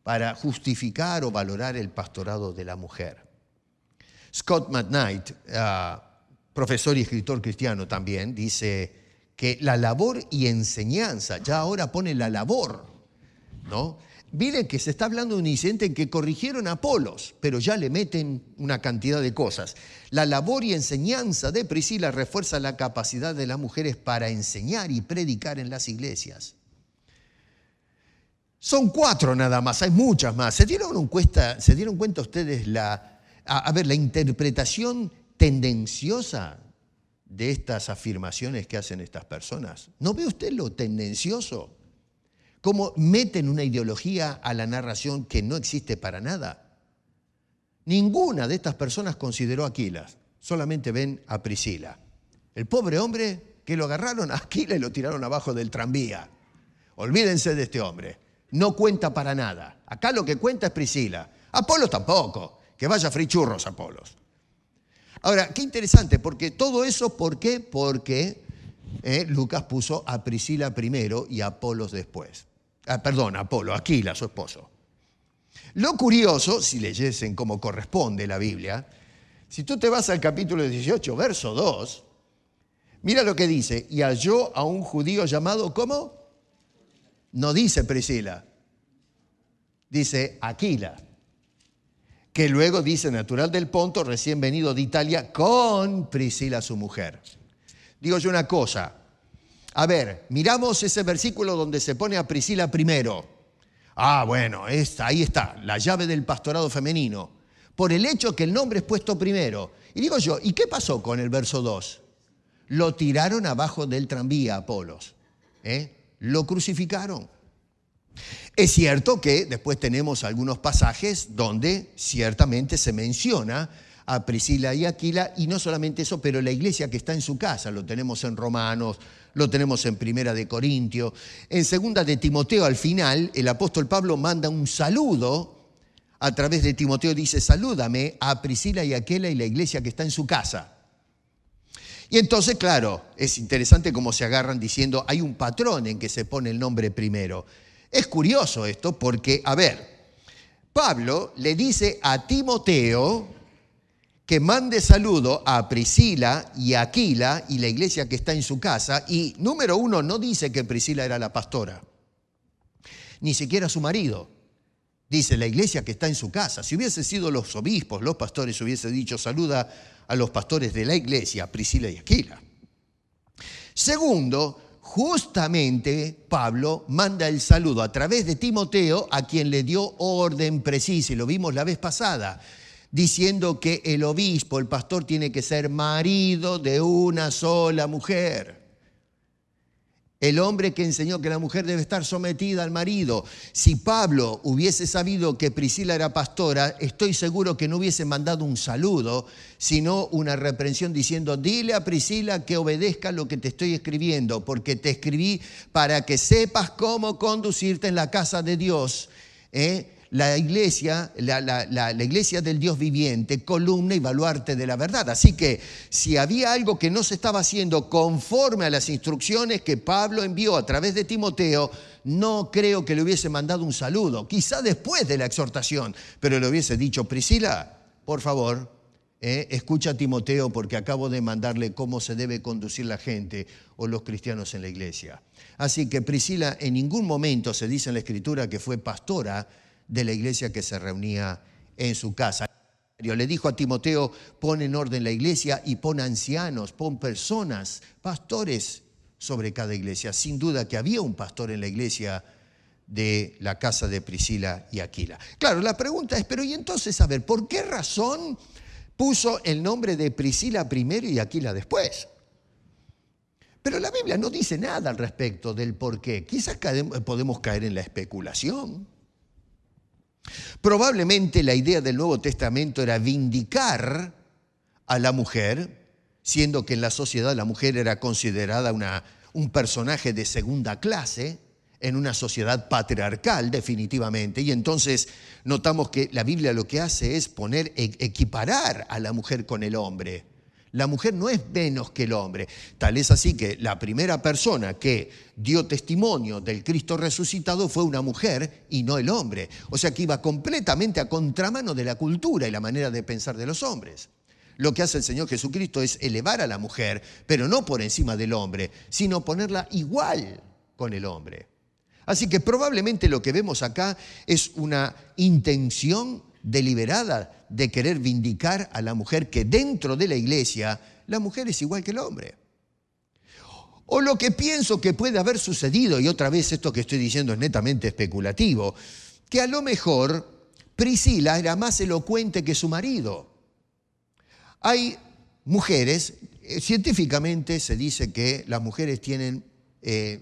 para justificar o valorar el pastorado de la mujer. Scott McKnight, profesor y escritor cristiano también, dice que la labor y enseñanza, ya ahora pone la labor, ¿no? Miren que se está hablando de un incidente en que corrigieron a Apolos, pero ya le meten una cantidad de cosas. La labor y enseñanza de Priscila refuerza la capacidad de las mujeres para enseñar y predicar en las iglesias. Son 4 nada más, hay muchas más. ¿Se dieron cuenta ustedes la interpretación tendenciosa de estas afirmaciones que hacen estas personas? ¿No ve usted lo tendencioso? Cómo meten una ideología a la narración que no existe para nada. Ninguna de estas personas consideró a Aquila, solamente ven a Priscila. El pobre hombre que lo agarraron a Aquila y lo tiraron abajo del tranvía. Olvídense de este hombre, no cuenta para nada. Acá lo que cuenta es Priscila. Apolos tampoco, que vaya a freír churros Apolos. Ahora, qué interesante, porque todo eso, ¿por qué? Porque Lucas puso a Priscila primero y a Apolos después. Aquila, su esposo. Lo curioso, si leyesen como corresponde la Biblia, si tú te vas al capítulo 18, verso 2, mira lo que dice, y halló a un judío llamado, ¿cómo? No dice Priscila, dice Aquila. que luego dice natural del Ponto, recién venido de Italia, con Priscila su mujer. Digo yo una cosa, a ver, miramos ese versículo donde se pone a Priscila primero. Bueno, ahí está, la llave del pastorado femenino, por el hecho que el nombre es puesto primero. Y digo yo, ¿y qué pasó con el verso 2? Lo tiraron abajo del tranvía a Apolos, lo crucificaron. Es cierto que después tenemos algunos pasajes donde ciertamente se menciona a Priscila y Aquila, y no solamente eso, pero la iglesia que está en su casa, lo tenemos en Romanos, lo tenemos en Primera de Corintios, en Segunda de Timoteo al final, el apóstol Pablo manda un saludo a través de Timoteo, dice, salúdame a Priscila y Aquila y la iglesia que está en su casa. Y entonces, claro, es interesante cómo se agarran diciendo, hay un patrón en que se pone el nombre primero. Es curioso esto porque, a ver, Pablo le dice a Timoteo que mande saludo a Priscila y a Aquila y la iglesia que está en su casa, y número uno, no dice que Priscila era la pastora, ni siquiera su marido. Dice la iglesia que está en su casa. Si hubiese sido los obispos, los pastores, hubiese dicho saluda a los pastores de la iglesia, Priscila y Aquila. Segundo, justamente Pablo manda el saludo a través de Timoteo, a quien le dio orden precisa, y lo vimos la vez pasada, diciendo que el obispo, el pastor, tiene que ser marido de una sola mujer. El hombre que enseñó que la mujer debe estar sometida al marido. Si Pablo hubiese sabido que Priscila era pastora, estoy seguro que no hubiese mandado un saludo, sino una reprensión diciendo, dile a Priscila que obedezca lo que te estoy escribiendo, porque te escribí para que sepas cómo conducirte en la casa de Dios, la iglesia del Dios viviente, columna y baluarte de la verdad. Así que si había algo que no se estaba haciendo conforme a las instrucciones que Pablo envió a través de Timoteo, no creo que le hubiese mandado un saludo, quizá después de la exhortación, pero le hubiese dicho, Priscila, por favor, escucha a Timoteo porque acabo de mandarle cómo se debe conducir la gente o los cristianos en la iglesia. Así que Priscila en ningún momento se dice en la Escritura que fue pastora de la iglesia que se reunía en su casa. Le dijo a Timoteo, pon en orden la iglesia y pon ancianos, pon personas, pastores sobre cada iglesia. Sin duda que había un pastor en la iglesia de la casa de Priscila y Aquila. Claro, la pregunta es, pero y entonces, a ver, ¿por qué razón puso el nombre de Priscila primero y Aquila después? Pero la Biblia no dice nada al respecto del por qué. Quizás podemos caer en la especulación. Probablemente la idea del Nuevo Testamento era vindicar a la mujer, siendo que en la sociedad la mujer era considerada un personaje de segunda clase, en una sociedad patriarcal definitivamente. Y entonces notamos que la Biblia lo que hace es equiparar a la mujer con el hombre. La mujer no es menos que el hombre. Tal es así que la primera persona que dio testimonio del Cristo resucitado fue una mujer y no el hombre. O sea que iba completamente a contramano de la cultura y la manera de pensar de los hombres. Lo que hace el Señor Jesucristo es elevar a la mujer, pero no por encima del hombre, sino ponerla igual con el hombre. Así que probablemente lo que vemos acá es una intención deliberada de querer vindicar a la mujer, que dentro de la iglesia la mujer es igual que el hombre. O lo que pienso que puede haber sucedido, y otra vez esto que estoy diciendo es netamente especulativo, que a lo mejor Priscila era más elocuente que su marido. Hay mujeres, científicamente se dice que las mujeres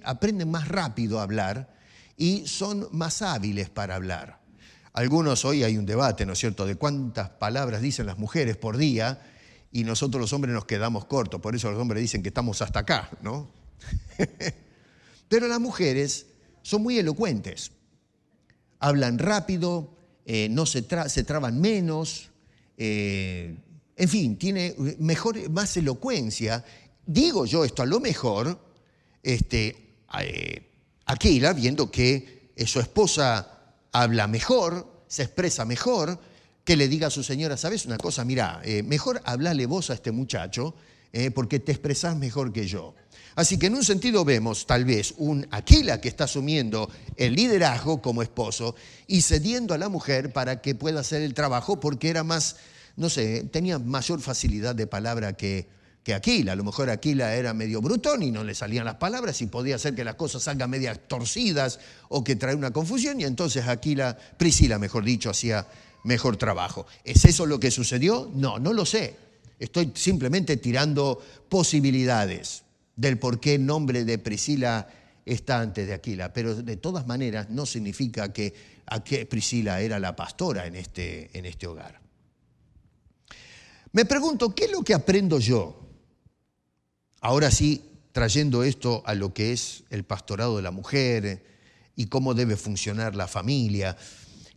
aprenden más rápido a hablar y son más hábiles para hablar. Algunos, hoy hay un debate, ¿no es cierto?, de cuántas palabras dicen las mujeres por día, y nosotros los hombres nos quedamos cortos. Por eso los hombres dicen que estamos hasta acá, ¿no? Pero las mujeres son muy elocuentes. Hablan rápido, se traban menos, en fin, tiene más elocuencia. Digo yo esto, a lo mejor, Aquila, viendo que su esposa habla mejor, se expresa mejor, que le diga a su señora, ¿sabes una cosa? Mira, mejor hablale vos a este muchacho, porque te expresás mejor que yo. Así que en un sentido vemos tal vez un Aquila que está asumiendo el liderazgo como esposo y cediendo a la mujer para que pueda hacer el trabajo porque era más, no sé, tenía mayor facilidad de palabra que Aquila. A lo mejor Aquila era medio brutón y no le salían las palabras y podía hacer que las cosas salgan medias torcidas o que trae una confusión y entonces Priscila, mejor dicho, hacía mejor trabajo. ¿Es eso lo que sucedió? No, no lo sé. Estoy simplemente tirando posibilidades del por qué el nombre de Priscila está antes de Aquila, pero de todas maneras no significa que Priscila era la pastora en este hogar. Me pregunto, ¿qué es lo que aprendo yo? Ahora sí, trayendo esto a lo que es el pastorado de la mujer y cómo debe funcionar la familia,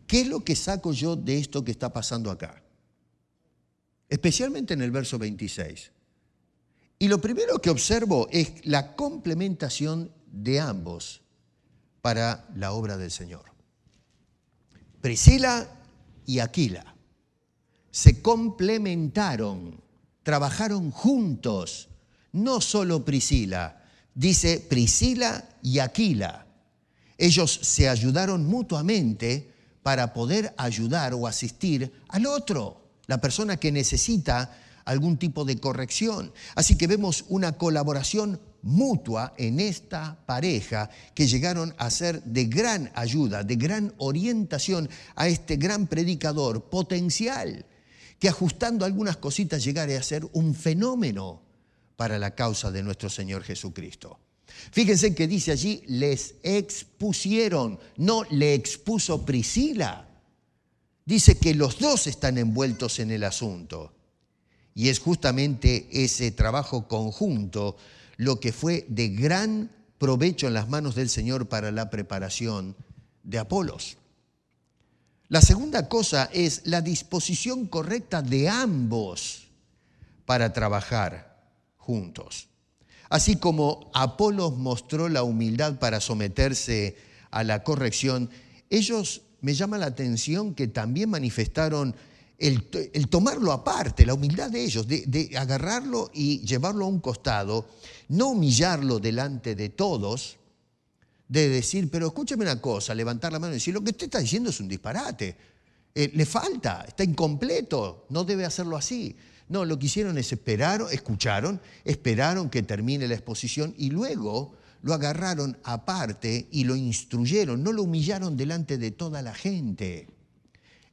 ¿qué es lo que saco yo de esto que está pasando acá? Especialmente en el verso 26. Y lo primero que observo es la complementación de ambos para la obra del Señor. Priscila y Aquila se complementaron, trabajaron juntos. No solo Priscila, dice Priscila y Aquila. Ellos se ayudaron mutuamente para poder ayudar o asistir al otro, la persona que necesita algún tipo de corrección. Así que vemos una colaboración mutua en esta pareja que llegaron a ser de gran ayuda, de gran orientación a este gran predicador potencial, que ajustando algunas cositas llegara a ser un fenómeno para la causa de nuestro Señor Jesucristo. Fíjense que dice allí, les expusieron, no le expuso Priscila. Dice que los dos están envueltos en el asunto. Y es justamente ese trabajo conjunto lo que fue de gran provecho en las manos del Señor para la preparación de Apolos. La segunda cosa es la disposición correcta de ambos para trabajar juntos. Así como Apolos mostró la humildad para someterse a la corrección, ellos me llama la atención que también manifestaron el tomarlo aparte, la humildad de ellos, de agarrarlo y llevarlo a un costado, no humillarlo delante de todos, de decir, pero escúcheme una cosa, levantar la mano y decir, lo que usted está diciendo es un disparate, le falta, está incompleto, no debe hacerlo así. No, lo que hicieron es esperaron que termine la exposición y luego lo agarraron aparte y lo instruyeron, no lo humillaron delante de toda la gente.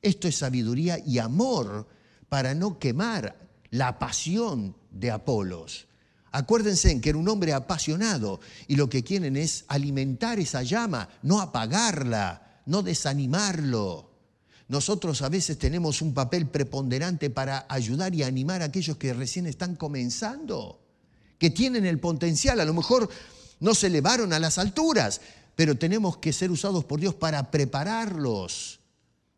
Esto es sabiduría y amor para no quemar la pasión de Apolos. Acuérdense en que era un hombre apasionado y lo que quieren es alimentar esa llama, no apagarla, no desanimarlo. Nosotros a veces tenemos un papel preponderante para ayudar y animar a aquellos que recién están comenzando, que tienen el potencial, a lo mejor no se elevaron a las alturas, pero tenemos que ser usados por Dios para prepararlos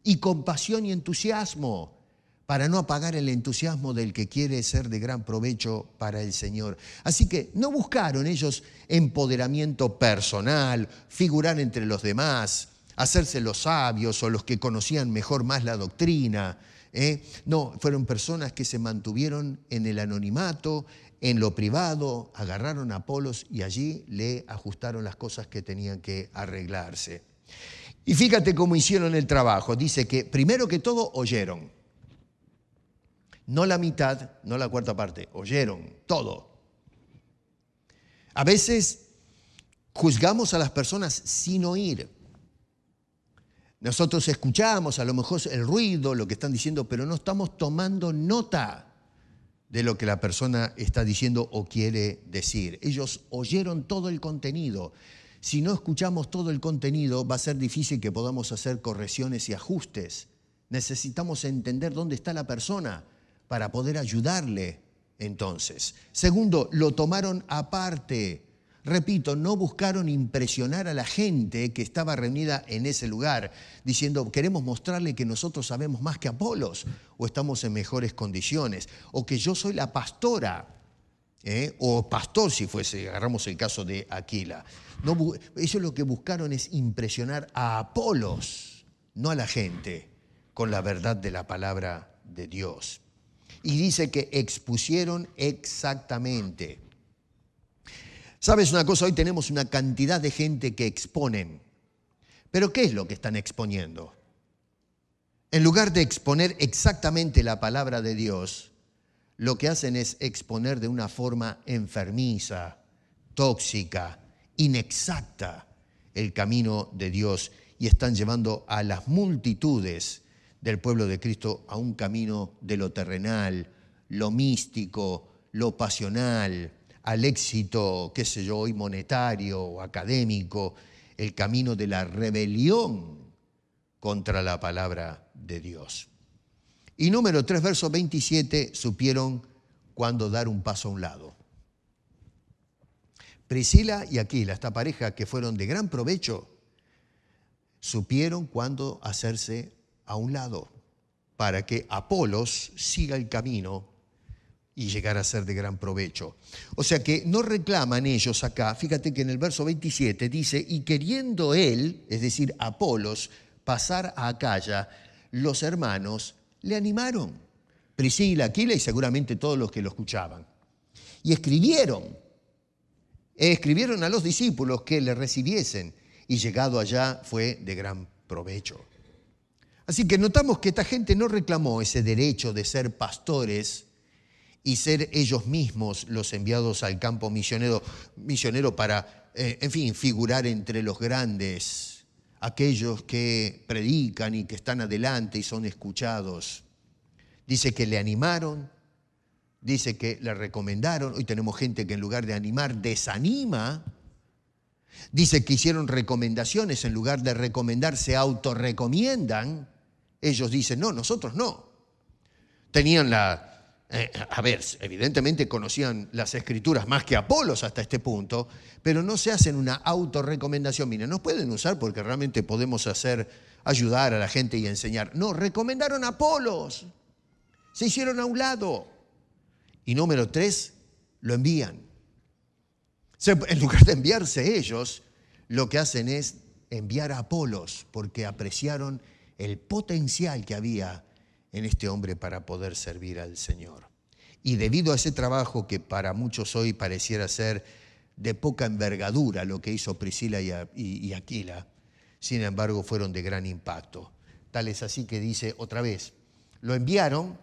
y con pasión y entusiasmo, para no apagar el entusiasmo del que quiere ser de gran provecho para el Señor. Así que no buscaron ellos empoderamiento personal, figurar entre los demás, hacerse los sabios o los que conocían mejor más la doctrina. No, fueron personas que se mantuvieron en el anonimato, en lo privado, agarraron a Apolos y allí le ajustaron las cosas que tenían que arreglarse. Y fíjate cómo hicieron el trabajo. Dice que primero que todo oyeron. No la mitad, no la cuarta parte, oyeron todo. A veces juzgamos a las personas sin oír. Nosotros escuchamos a lo mejor el ruido, lo que están diciendo, pero no estamos tomando nota de lo que la persona está diciendo o quiere decir. Ellos oyeron todo el contenido. Si no escuchamos todo el contenido, va a ser difícil que podamos hacer correcciones y ajustes. Necesitamos entender dónde está la persona para poder ayudarle entonces. Segundo, lo tomaron aparte. Repito, no buscaron impresionar a la gente que estaba reunida en ese lugar, diciendo, queremos mostrarle que nosotros sabemos más que Apolos, o estamos en mejores condiciones, o que yo soy la pastora, o pastor si fuese, agarramos el caso de Aquila. No, ellos lo que buscaron es impresionar a Apolos, no a la gente, con la verdad de la palabra de Dios. Y dice que expusieron exactamente. ¿Sabes una cosa? Hoy tenemos una cantidad de gente que exponen. ¿Pero qué es lo que están exponiendo? En lugar de exponer exactamente la palabra de Dios, lo que hacen es exponer de una forma enfermiza, tóxica, inexacta el camino de Dios y están llevando a las multitudes del pueblo de Cristo a un camino de lo terrenal, lo místico, lo pasional, al éxito, qué sé yo, hoy monetario o académico, el camino de la rebelión contra la palabra de Dios. Y número 3, verso 27, supieron cuándo dar un paso a un lado. Priscila y Aquila, esta pareja que fueron de gran provecho, supieron cuándo hacerse a un lado para que Apolos siga el camino y llegar a ser de gran provecho. O sea que no reclaman ellos acá, fíjate que en el verso 27 dice, y queriendo él, es decir, Apolos, pasar a Acaya, los hermanos le animaron, Priscila, Aquila y seguramente todos los que lo escuchaban. Y escribieron a los discípulos que le recibiesen y llegado allá fue de gran provecho. Así que notamos que esta gente no reclamó ese derecho de ser pastores y ser ellos mismos los enviados al campo misionero para, figurar entre los grandes, aquellos que predican y que están adelante y son escuchados. Dice que le animaron, dice que le recomendaron. Hoy tenemos gente que en lugar de animar, desanima. Dice que hicieron recomendaciones, en lugar de recomendar, se autorrecomiendan. Ellos dicen, no, nosotros no. Tenían evidentemente conocían las Escrituras más que Apolos hasta este punto, pero no se hacen una autorrecomendación. Mira, nos pueden usar porque realmente podemos ayudar a la gente y enseñar. No, recomendaron a Apolos. Se hicieron a un lado. Y número 3, lo envían. En lugar de enviarse ellos, lo que hacen es enviar a Apolos porque apreciaron el potencial que había en este hombre para poder servir al Señor. Y debido a ese trabajo que para muchos hoy pareciera ser de poca envergadura, lo que hizo Priscila y Aquila, sin embargo fueron de gran impacto. Tal es así que dice otra vez, lo enviaron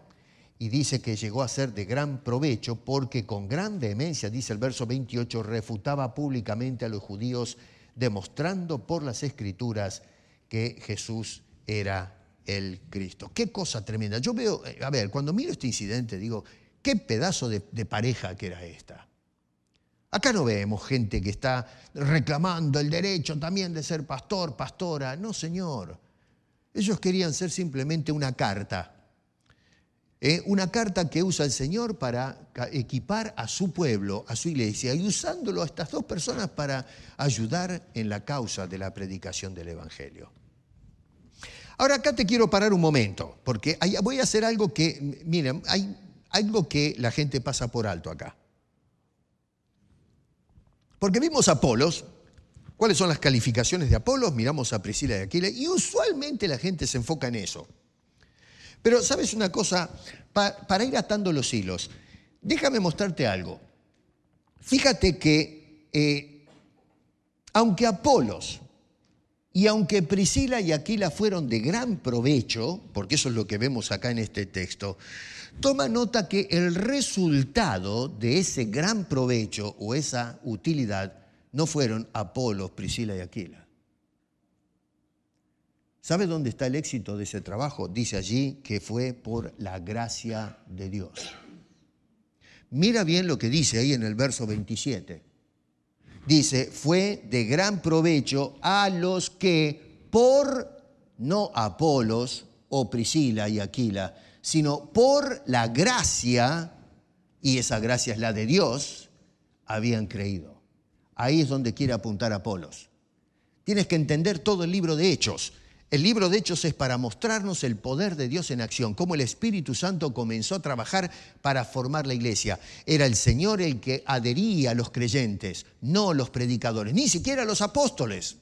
y dice que llegó a ser de gran provecho porque con gran vehemencia, dice el verso 28, refutaba públicamente a los judíos demostrando por las Escrituras que Jesús era el Cristo. Qué cosa tremenda. Yo veo, cuando miro este incidente digo, qué pedazo de pareja que era esta. Acá no vemos gente que está reclamando el derecho también de ser pastor, pastora. No, señor. Ellos querían ser simplemente una carta. Una carta que usa el Señor para equipar a su pueblo, a su iglesia, y usándolo a estas dos personas para ayudar en la causa de la predicación del Evangelio. Ahora acá te quiero parar un momento, porque voy a hacer algo que, miren, hay algo que la gente pasa por alto acá. Porque vimos a Apolos, ¿cuáles son las calificaciones de Apolos? Miramos a Priscila y Aquila, y usualmente la gente se enfoca en eso. Pero, ¿sabes una cosa? Para ir atando los hilos, déjame mostrarte algo. Fíjate que, aunque Apolos y aunque Priscila y Aquila fueron de gran provecho, porque eso es lo que vemos acá en este texto, toma nota que el resultado de ese gran provecho o esa utilidad no fueron Apolos, Priscila y Aquila. ¿Sabe dónde está el éxito de ese trabajo? Dice allí que fue por la gracia de Dios. Mira bien lo que dice ahí en el verso 27. Dice, fue de gran provecho a los que no Apolos o Priscila y Aquila, sino por la gracia, y esa gracia es la de Dios, habían creído. Ahí es donde quiere apuntar Apolos. Tienes que entender todo el libro de Hechos. El libro de Hechos es para mostrarnos el poder de Dios en acción, cómo el Espíritu Santo comenzó a trabajar para formar la iglesia. Era el Señor el que adhería a los creyentes, no los predicadores, ni siquiera los apóstoles.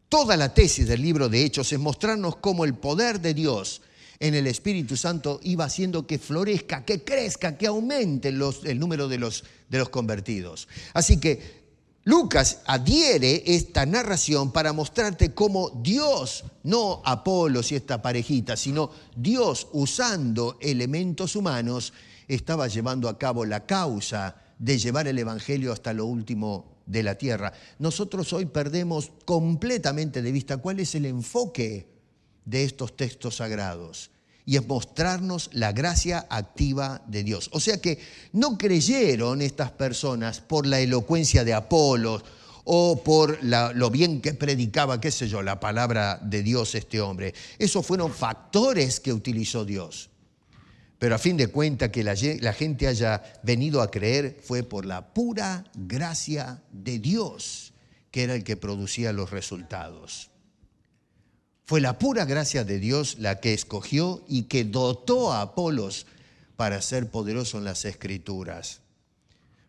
Toda la tesis del libro de Hechos es mostrarnos cómo el poder de Dios en el Espíritu Santo iba haciendo que florezca, que crezca, que aumente el número de los convertidos. Así que Lucas adhiere esta narración para mostrarte cómo Dios, no Apolos y esta parejita, sino Dios usando elementos humanos, estaba llevando a cabo la causa de llevar el Evangelio hasta lo último de la tierra. Nosotros hoy perdemos completamente de vista cuál es el enfoque de estos textos sagrados, y es mostrarnos la gracia activa de Dios. O sea que no creyeron estas personas por la elocuencia de Apolos o por lo bien que predicaba, qué sé yo, la palabra de Dios este hombre. Esos fueron factores que utilizó Dios. Pero a fin de cuentas que la gente haya venido a creer fue por la pura gracia de Dios, que era el que producía los resultados. Fue la pura gracia de Dios la que escogió y que dotó a Apolos para ser poderoso en las Escrituras.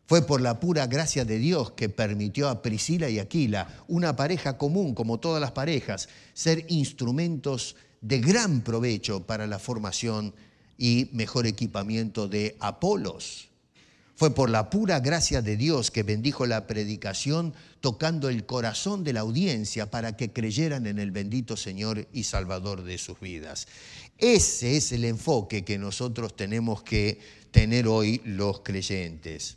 Fue por la pura gracia de Dios que permitió a Priscila y Aquila, una pareja común como todas las parejas, ser instrumentos de gran provecho para la formación y mejor equipamiento de Apolos. Fue por la pura gracia de Dios que bendijo la predicación, tocando el corazón de la audiencia para que creyeran en el bendito Señor y Salvador de sus vidas. Ese es el enfoque que nosotros tenemos que tener hoy los creyentes.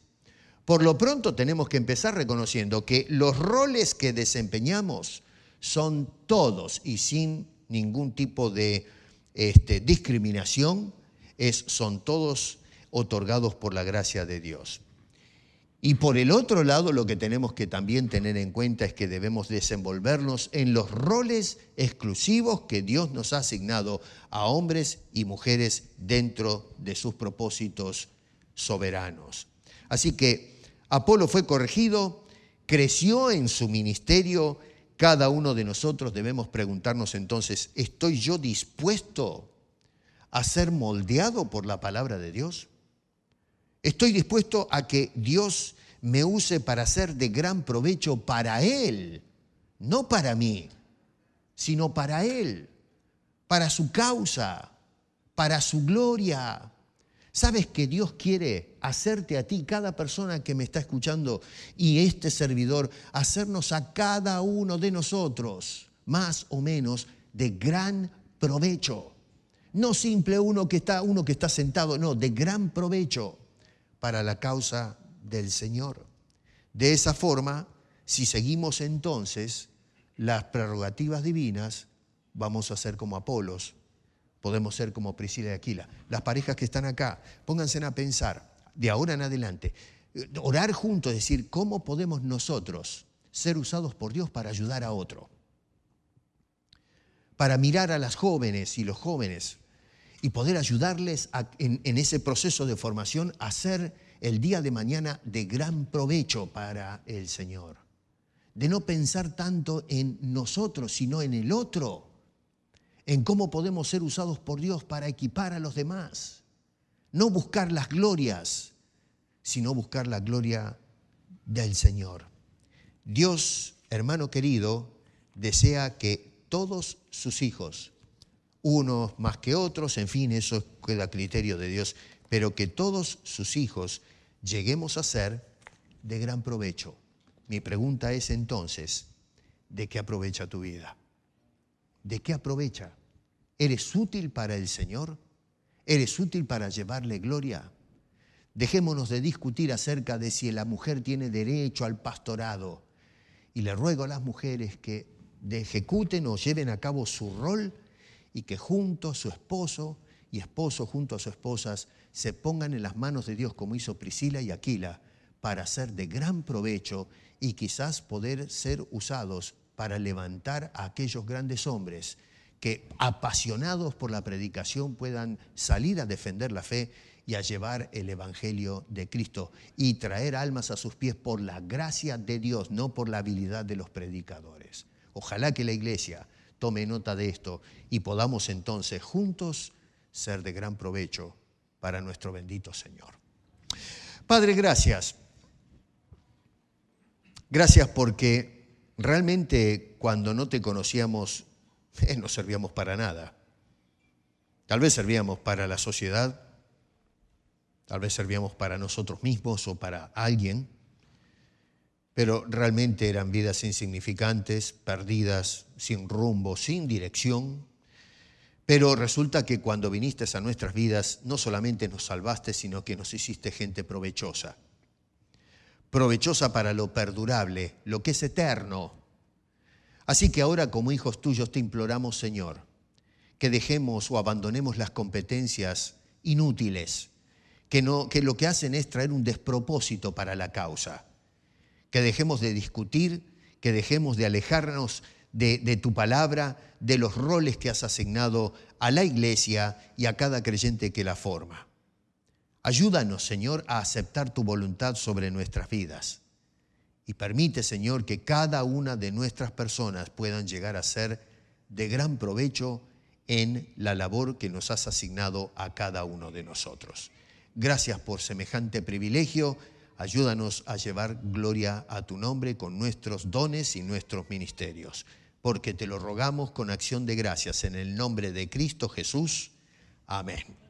Por lo pronto tenemos que empezar reconociendo que los roles que desempeñamos son todos y sin ningún tipo de discriminación, son todos otorgados por la gracia de Dios. Y por el otro lado, lo que tenemos que también tener en cuenta es que debemos desenvolvernos en los roles exclusivos que Dios nos ha asignado a hombres y mujeres dentro de sus propósitos soberanos. Así que Apolo fue corregido, creció en su ministerio. Cada uno de nosotros debemos preguntarnos entonces, ¿estoy yo dispuesto a ser moldeado por la palabra de Dios? ¿Estoy dispuesto a que Dios me use para ser de gran provecho para Él? No para mí, sino para Él, para su causa, para su gloria. ¿Sabes que Dios quiere hacerte a ti, cada persona que me está escuchando y este servidor, hacernos a cada uno de nosotros, más o menos, de gran provecho? No simple uno que está sentado, no, de gran provecho para la causa del Señor. De esa forma, si seguimos entonces las prerrogativas divinas, vamos a ser como Apolos, podemos ser como Priscila y Aquila. Las parejas que están acá, pónganse a pensar, de ahora en adelante, orar juntos, decir, ¿cómo podemos nosotros ser usados por Dios para ayudar a otro? Para mirar a las jóvenes y los jóvenes y poder ayudarles en ese proceso de formación a ser el día de mañana de gran provecho para el Señor. De no pensar tanto en nosotros, sino en el otro, en cómo podemos ser usados por Dios para equipar a los demás. No buscar las glorias, sino buscar la gloria del Señor. Dios, hermano querido, desea que todos sus hijos, unos más que otros, en fin, eso queda a criterio de Dios, pero que todos sus hijos lleguemos a ser de gran provecho. Mi pregunta es entonces, ¿de qué aprovecha tu vida? ¿De qué aprovecha? ¿Eres útil para el Señor? ¿Eres útil para llevarle gloria? Dejémonos de discutir acerca de si la mujer tiene derecho al pastorado. Y le ruego a las mujeres que ejecuten o lleven a cabo su rol y que junto a su esposo y esposo junto a sus esposas se pongan en las manos de Dios como hizo Priscila y Aquila para ser de gran provecho y quizás poder ser usados para levantar a aquellos grandes hombres que apasionados por la predicación puedan salir a defender la fe y a llevar el Evangelio de Cristo y traer almas a sus pies por la gracia de Dios, no por la habilidad de los predicadores. Ojalá que la iglesia tome nota de esto y podamos entonces juntos ser de gran provecho para nuestro bendito Señor. Padre, gracias. Gracias porque realmente cuando no te conocíamos no servíamos para nada. Tal vez servíamos para la sociedad, tal vez servíamos para nosotros mismos o para alguien, pero realmente eran vidas insignificantes, perdidas, sin rumbo, sin dirección. Pero resulta que cuando viniste a nuestras vidas, no solamente nos salvaste, sino que nos hiciste gente provechosa. Provechosa para lo perdurable, lo que es eterno. Así que ahora, como hijos tuyos, te imploramos, Señor, que dejemos o abandonemos las competencias inútiles, que lo que hacen es traer un despropósito para la causa. Que dejemos de discutir, que dejemos de alejarnos de tu palabra, de los roles que has asignado a la iglesia y a cada creyente que la forma. Ayúdanos, Señor, a aceptar tu voluntad sobre nuestras vidas. Y permite, Señor, que cada una de nuestras personas puedan llegar a ser de gran provecho en la labor que nos has asignado a cada uno de nosotros. Gracias por semejante privilegio. Ayúdanos a llevar gloria a tu nombre con nuestros dones y nuestros ministerios, porque te lo rogamos con acción de gracias en el nombre de Cristo Jesús. Amén.